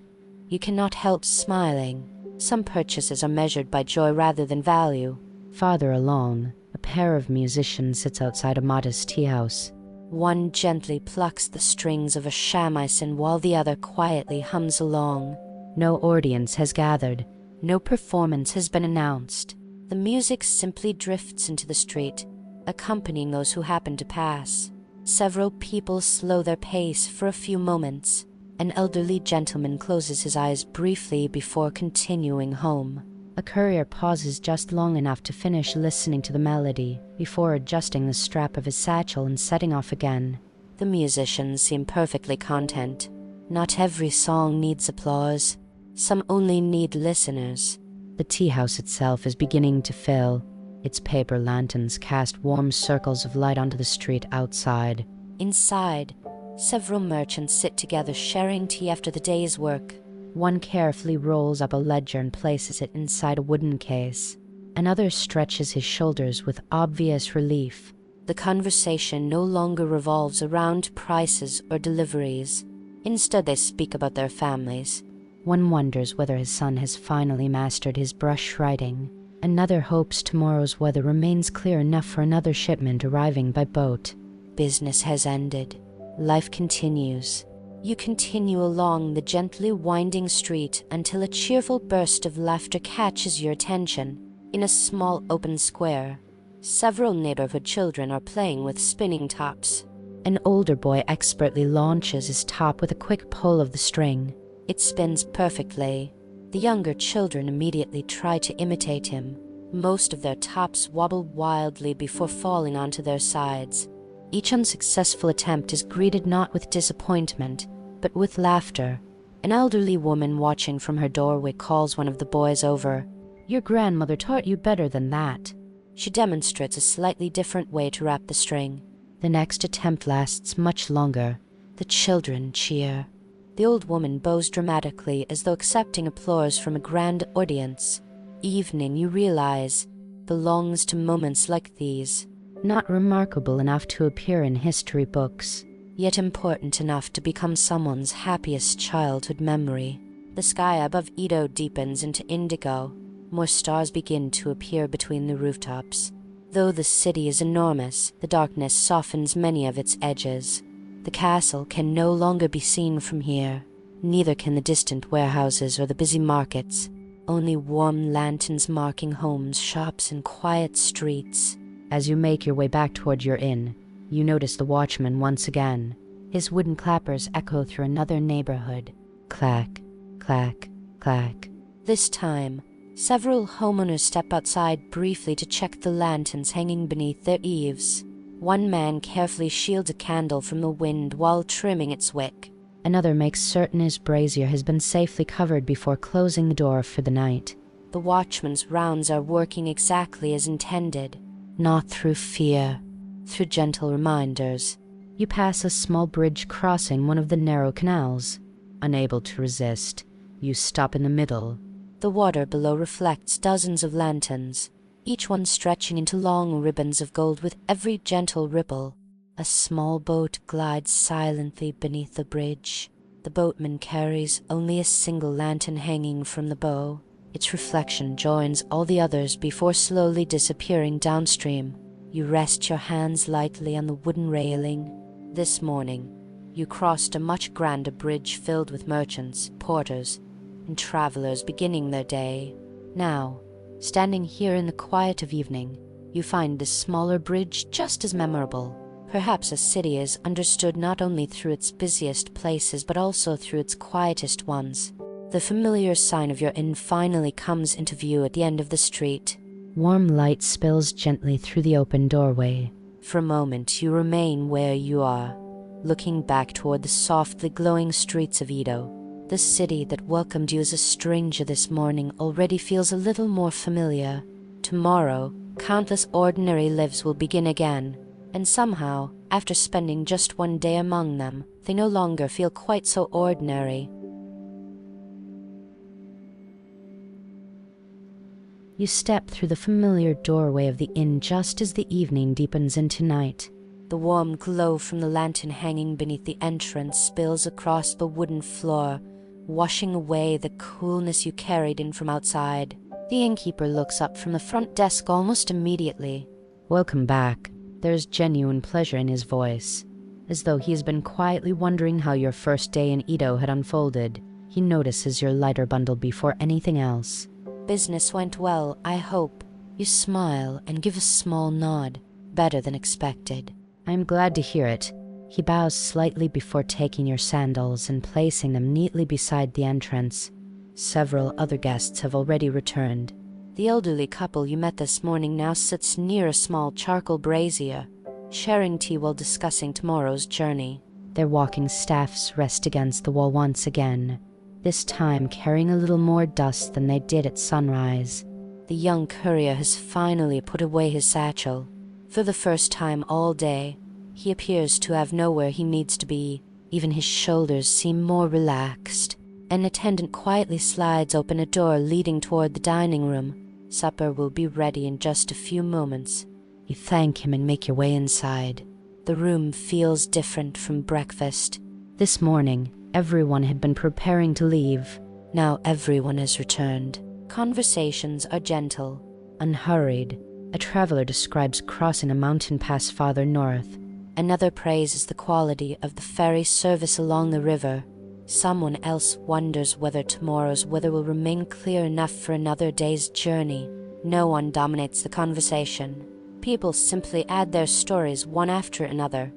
[SPEAKER 1] you cannot help smiling. Some purchases are measured by joy rather than value.
[SPEAKER 2] Farther along, a pair of musicians sits outside a modest tea house.
[SPEAKER 1] One gently plucks the strings of a shamisen while the other quietly hums along.
[SPEAKER 2] No audience has gathered.
[SPEAKER 1] No performance has been announced. The music simply drifts into the street, accompanying those who happen to pass. Several people slow their pace for a few moments. An elderly gentleman closes his eyes briefly before continuing home.
[SPEAKER 2] A courier pauses just long enough to finish listening to the melody before adjusting the strap of his satchel and setting off again.
[SPEAKER 1] The musicians seem perfectly content. Not every song needs applause. Some only need listeners.
[SPEAKER 2] The tea house itself is beginning to fill. Its paper lanterns cast warm circles of light onto the street outside.
[SPEAKER 1] Inside, several merchants sit together sharing tea after the day's work.
[SPEAKER 2] One carefully rolls up a ledger and places it inside a wooden case. Another stretches his shoulders with obvious relief.
[SPEAKER 1] The conversation no longer revolves around prices or deliveries. Instead, they speak about their families.
[SPEAKER 2] One wonders whether his son has finally mastered his brush writing. Another hopes tomorrow's weather remains clear enough for another shipment arriving by boat.
[SPEAKER 1] Business has ended. Life continues. You continue along the gently winding street until a cheerful burst of laughter catches your attention. In a small open square, several neighborhood children are playing with spinning tops.
[SPEAKER 2] An older boy expertly launches his top with a quick pull of the string.
[SPEAKER 1] It spins perfectly. The younger children immediately try to imitate him. Most of their tops wobble wildly before falling onto their sides.
[SPEAKER 2] Each unsuccessful attempt is greeted not with disappointment, but with laughter. An elderly woman watching from her doorway calls one of the boys over. "Your grandmother taught you better than that."
[SPEAKER 1] She demonstrates a slightly different way to wrap the string.
[SPEAKER 2] The next attempt lasts much longer.
[SPEAKER 1] The children cheer. The old woman bows dramatically as though accepting applause from a grand audience. Evening, you realize, belongs to moments like these.
[SPEAKER 2] Not remarkable enough to appear in history books,
[SPEAKER 1] yet important enough to become someone's happiest childhood memory. The sky above Edo deepens into indigo. More stars begin to appear between the rooftops. Though the city is enormous, the darkness softens many of its edges. The castle can no longer be seen from here. Neither can the distant warehouses or the busy markets. Only warm lanterns marking homes, shops, and quiet streets.
[SPEAKER 2] As you make your way back toward your inn, you notice the watchman once again. His wooden clappers echo through another neighborhood. Clack, clack, clack.
[SPEAKER 1] This time, several homeowners step outside briefly to check the lanterns hanging beneath their eaves. One man carefully shields a candle from the wind while trimming its wick.
[SPEAKER 2] Another makes certain his brazier has been safely covered before closing the door for the night.
[SPEAKER 1] The watchman's rounds are working exactly as intended.
[SPEAKER 2] Not through fear,
[SPEAKER 1] through gentle reminders.
[SPEAKER 2] You pass a small bridge crossing one of the narrow canals. Unable to resist, you stop in the middle.
[SPEAKER 1] The water below reflects dozens of lanterns, each one stretching into long ribbons of gold with every gentle ripple. A small boat glides silently beneath the bridge. The boatman carries only a single lantern hanging from the bow. Its reflection joins all the others before slowly disappearing downstream. You rest your hands lightly on the wooden railing. This morning, you crossed a much grander bridge filled with merchants, porters, and travelers beginning their day. Now, standing here in the quiet of evening, you find this smaller bridge just as memorable. Perhaps a city is understood not only through its busiest places but also through its quietest ones. The familiar sign of your inn finally comes into view at the end of the street.
[SPEAKER 2] Warm light spills gently through the open doorway.
[SPEAKER 1] For a moment you remain where you are, looking back toward the softly glowing streets of Edo. The city that welcomed you as a stranger this morning already feels a little more familiar. Tomorrow, countless ordinary lives will begin again, and somehow, after spending just one day among them, they no longer feel quite so ordinary.
[SPEAKER 2] You step through the familiar doorway of the inn just as the evening deepens into night.
[SPEAKER 1] The warm glow from the lantern hanging beneath the entrance spills across the wooden floor, washing away the coolness you carried in from outside. The innkeeper looks up from the front desk almost immediately.
[SPEAKER 2] "Welcome back." There's genuine pleasure in his voice, as though he has been quietly wondering how your first day in Edo had unfolded. He notices your lighter bundle before anything else.
[SPEAKER 1] "Business went well, I hope." You smile and give a small nod, better than expected.
[SPEAKER 2] "I'm glad to hear it." He bows slightly before taking your sandals and placing them neatly beside the entrance. Several other guests have already returned.
[SPEAKER 1] The elderly couple you met this morning now sits near a small charcoal brazier, sharing tea while discussing tomorrow's journey.
[SPEAKER 2] Their walking staffs rest against the wall once again, this time carrying a little more dust than they did at sunrise.
[SPEAKER 1] The young courier has finally put away his satchel. For the first time all day, he appears to have nowhere he needs to be. Even his shoulders seem more relaxed. An attendant quietly slides open a door leading toward the dining room. Supper will be ready in just a few moments. You thank him and make your way inside. The room feels different from breakfast.
[SPEAKER 2] This morning, everyone had been preparing to leave.
[SPEAKER 1] Now everyone has returned. Conversations are gentle,
[SPEAKER 2] unhurried. A traveler describes crossing a mountain pass farther north.
[SPEAKER 1] Another praises the quality of the ferry service along the river. Someone else wonders whether tomorrow's weather will remain clear enough for another day's journey. No one dominates the conversation. People simply add their stories one after another,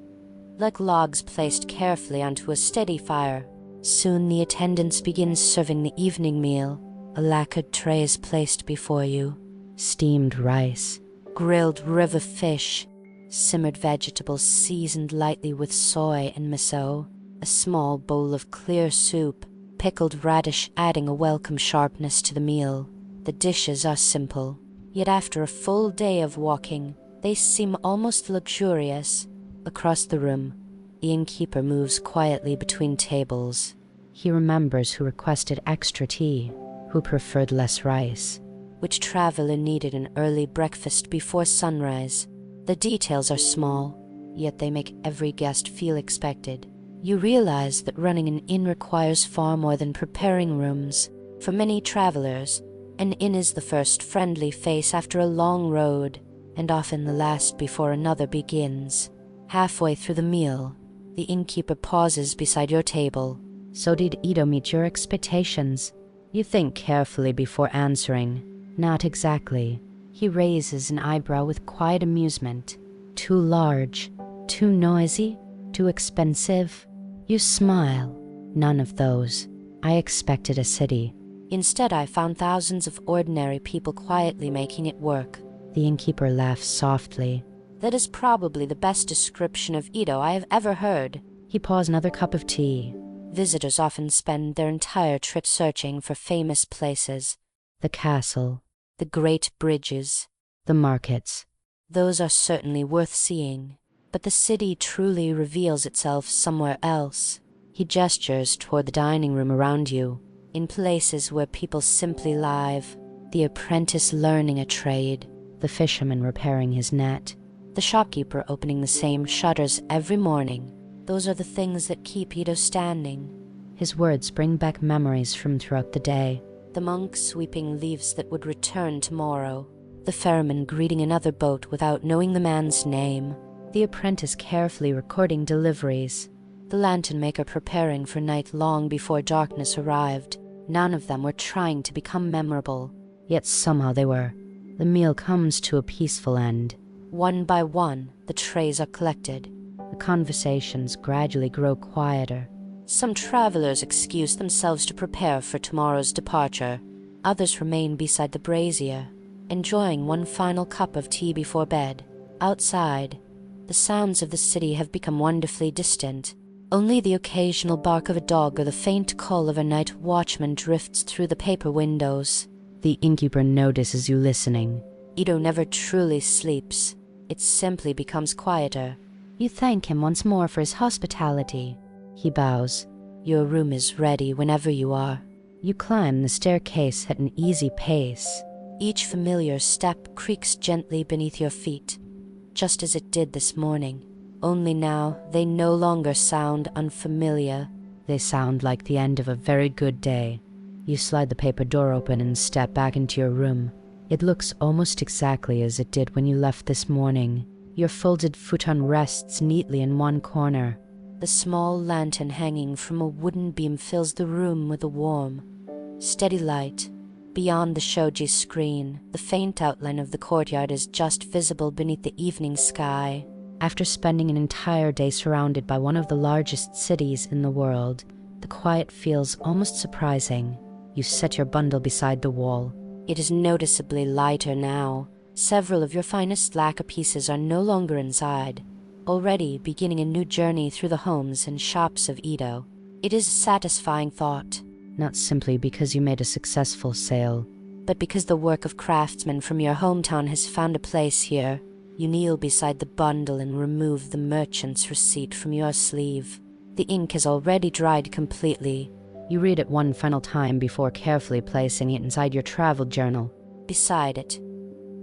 [SPEAKER 1] like logs placed carefully onto a steady fire. Soon the attendants begin serving the evening meal. A lacquered tray is placed before you.
[SPEAKER 2] Steamed rice,
[SPEAKER 1] Grilled river fish, simmered vegetables seasoned lightly with soy and miso, a small bowl of clear soup, pickled radish adding a welcome sharpness to the meal. The dishes are simple, yet after a full day of walking, they seem almost luxurious. Across the room, the innkeeper moves quietly between tables.
[SPEAKER 2] He remembers who requested extra tea, who preferred less rice,
[SPEAKER 1] which traveler needed an early breakfast before sunrise. The details are small, yet they make every guest feel expected. You realize that running an inn requires far more than preparing rooms. For many travelers, an inn is the first friendly face after a long road, and often the last before another begins. Halfway through the meal, the innkeeper pauses beside your table.
[SPEAKER 2] So did Ito meet your expectations? You think carefully before answering. Not exactly. He raises an eyebrow with quiet amusement. Too large, too noisy, too expensive. You smile. None of those. I expected a city.
[SPEAKER 1] Instead, I found thousands of ordinary people quietly making it work.
[SPEAKER 2] The innkeeper laughs softly.
[SPEAKER 1] That is probably the best description of Ito I have ever heard.
[SPEAKER 2] He pours another cup of tea.
[SPEAKER 1] Visitors often spend their entire trip searching for famous places.
[SPEAKER 2] The castle.
[SPEAKER 1] The great bridges.
[SPEAKER 2] The markets.
[SPEAKER 1] Those are certainly worth seeing. But the city truly reveals itself somewhere else. He gestures toward the dining room around you, in places where people simply live. The apprentice learning a trade.
[SPEAKER 2] The fisherman repairing his net.
[SPEAKER 1] The shopkeeper opening the same shutters every morning. Those are the things that keep Ito standing.
[SPEAKER 2] His words bring back memories from throughout the day.
[SPEAKER 1] The monk sweeping leaves that would return tomorrow. The ferryman greeting another boat without knowing the man's name.
[SPEAKER 2] The apprentice carefully recording deliveries.
[SPEAKER 1] The lantern maker preparing for night long before darkness arrived. None of them were trying to become memorable.
[SPEAKER 2] Yet somehow they were. The meal comes to a peaceful end.
[SPEAKER 1] One by one, the trays are collected.
[SPEAKER 2] The conversations gradually grow quieter.
[SPEAKER 1] Some travelers excuse themselves to prepare for tomorrow's departure. Others remain beside the brazier, enjoying one final cup of tea before bed. Outside, the sounds of the city have become wonderfully distant. Only the occasional bark of a dog or the faint call of a night watchman drifts through the paper windows.
[SPEAKER 2] The innkeeper notices you listening.
[SPEAKER 1] Ito never truly sleeps. It simply becomes quieter.
[SPEAKER 2] You thank him once more for his hospitality. He bows.
[SPEAKER 1] Your room is ready whenever you are.
[SPEAKER 2] You climb the staircase at an easy pace.
[SPEAKER 1] Each familiar step creaks gently beneath your feet, just as it did this morning. Only now they no longer sound unfamiliar.
[SPEAKER 2] They sound like the end of a very good day. You slide the paper door open and step back into your room. It looks almost exactly as it did when you left this morning. Your folded futon rests neatly in one corner.
[SPEAKER 1] The small lantern hanging from a wooden beam fills the room with a warm, steady light. Beyond the shoji screen, the faint outline of the courtyard is just visible beneath the evening sky.
[SPEAKER 2] After spending an entire day surrounded by one of the largest cities in the world, the quiet feels almost surprising. You set your bundle beside the wall.
[SPEAKER 1] It is noticeably lighter now. Several of your finest lacquer pieces are no longer inside, already beginning a new journey through the homes and shops of Ito. It is a satisfying thought.
[SPEAKER 2] Not simply because you made a successful sale,
[SPEAKER 1] but because the work of craftsmen from your hometown has found a place here. You kneel beside the bundle and remove the merchant's receipt from your sleeve. The ink has already dried completely.
[SPEAKER 2] You read it one final time before carefully placing it inside your travel journal.
[SPEAKER 1] Beside it,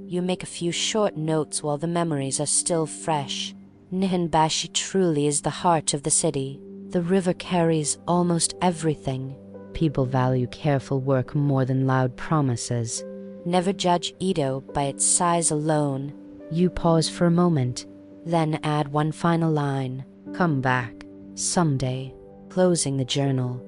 [SPEAKER 1] you make a few short notes while the memories are still fresh. Nihonbashi truly is the heart of the city. The river carries almost everything.
[SPEAKER 2] People value careful work more than loud promises.
[SPEAKER 1] Never judge Ito by its size alone.
[SPEAKER 2] You pause for a moment.
[SPEAKER 1] Then add one final line.
[SPEAKER 2] Come back, someday.
[SPEAKER 1] Closing the journal,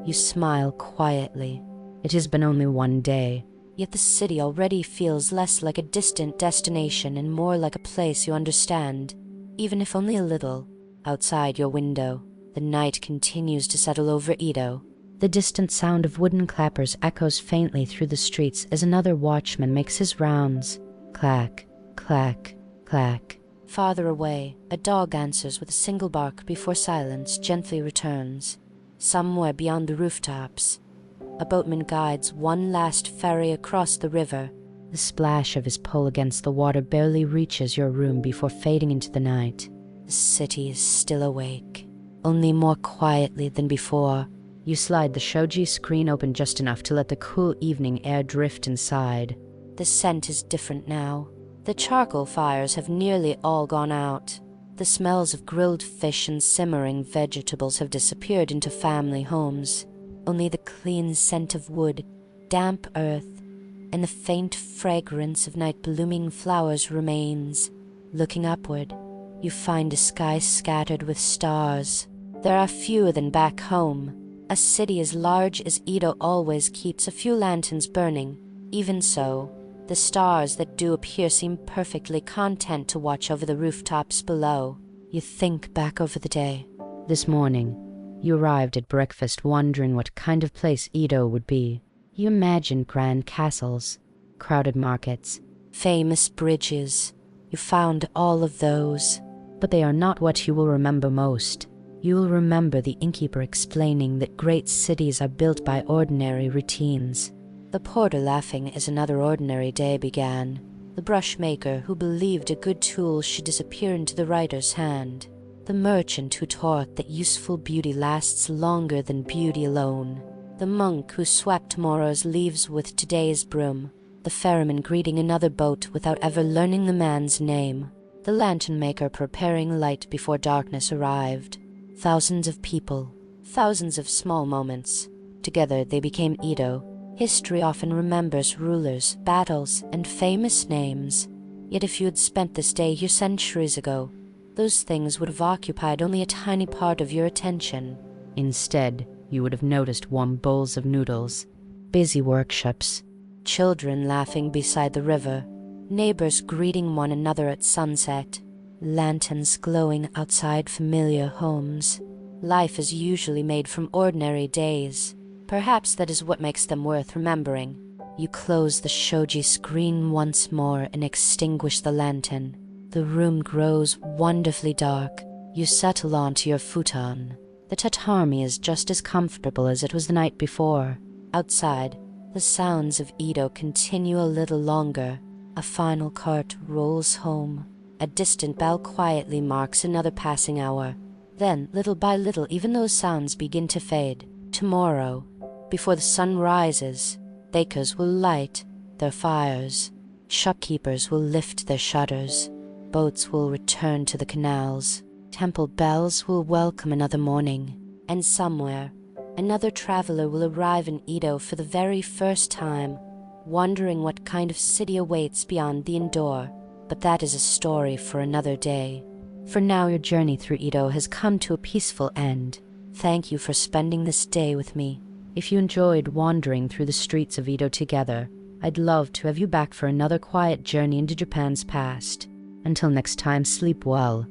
[SPEAKER 1] you smile quietly.
[SPEAKER 2] It has been only one day.
[SPEAKER 1] Yet the city already feels less like a distant destination and more like a place you understand, even if only a little. Outside your window, the night continues to settle over Edo.
[SPEAKER 2] The distant sound of wooden clappers echoes faintly through the streets as another watchman makes his rounds. Clack, clack, clack.
[SPEAKER 1] Farther away, a dog answers with a single bark before silence gently returns. Somewhere beyond the rooftops, a boatman guides one last ferry across the river.
[SPEAKER 2] The splash of his pole against the water barely reaches your room before fading into the night.
[SPEAKER 1] The city is still awake, only more quietly than before.
[SPEAKER 2] You slide the shoji screen open just enough to let the cool evening air drift inside.
[SPEAKER 1] The scent is different now. The charcoal fires have nearly all gone out. The smells of grilled fish and simmering vegetables have disappeared into family homes. Only the clean scent of wood, damp earth, and the faint fragrance of night-blooming flowers remains. Looking upward, you find a sky scattered with stars. There are fewer than back home. A city as large as Edo always keeps a few lanterns burning. Even so, the stars that do appear seem perfectly content to watch over the rooftops below. You think back over the day.
[SPEAKER 2] This morning, you arrived at breakfast wondering what kind of place Edo would be. You imagined grand castles, crowded markets,
[SPEAKER 1] famous bridges. You found all of those.
[SPEAKER 2] But they are not what you will remember most. You will remember the innkeeper explaining that great cities are built by ordinary routines.
[SPEAKER 1] The porter laughing as another ordinary day began. The brush maker who believed a good tool should disappear into the writer's hand. The merchant who taught that useful beauty lasts longer than beauty alone. The monk who swept tomorrow's leaves with today's broom. The ferryman greeting another boat without ever learning the man's name. The lantern maker preparing light before darkness arrived. Thousands of people, thousands of small moments. Together they became Edo. History often remembers rulers, battles, and famous names. Yet if you had spent this day here centuries ago, those things would have occupied only a tiny part of your attention.
[SPEAKER 2] Instead, you would have noticed warm bowls of noodles, busy workshops,
[SPEAKER 1] children laughing beside the river, neighbors greeting one another at sunset, lanterns glowing outside familiar homes. Life is usually made from ordinary days. Perhaps that is what makes them worth remembering. You close the shoji screen once more and extinguish the lantern. The room grows wonderfully dark. You settle onto your futon. The tatami is just as comfortable as it was the night before. Outside, the sounds of Edo continue a little longer. A final cart rolls home. A distant bell quietly marks another passing hour. Then, little by little, even those sounds begin to fade. Tomorrow, before the sun rises, bakers will light their fires. Shopkeepers will lift their shutters. Boats will return to the canals. Temple bells will welcome another morning. And somewhere, another traveler will arrive in Edo for the very first time, wondering what kind of city awaits beyond the indoor. But that is a story for another day. For now your journey through Edo has come to a peaceful end. Thank you for spending this day with me.
[SPEAKER 2] If you enjoyed wandering through the streets of Edo together, I'd love to have you back for another quiet journey into Japan's past. Until next time, sleep well.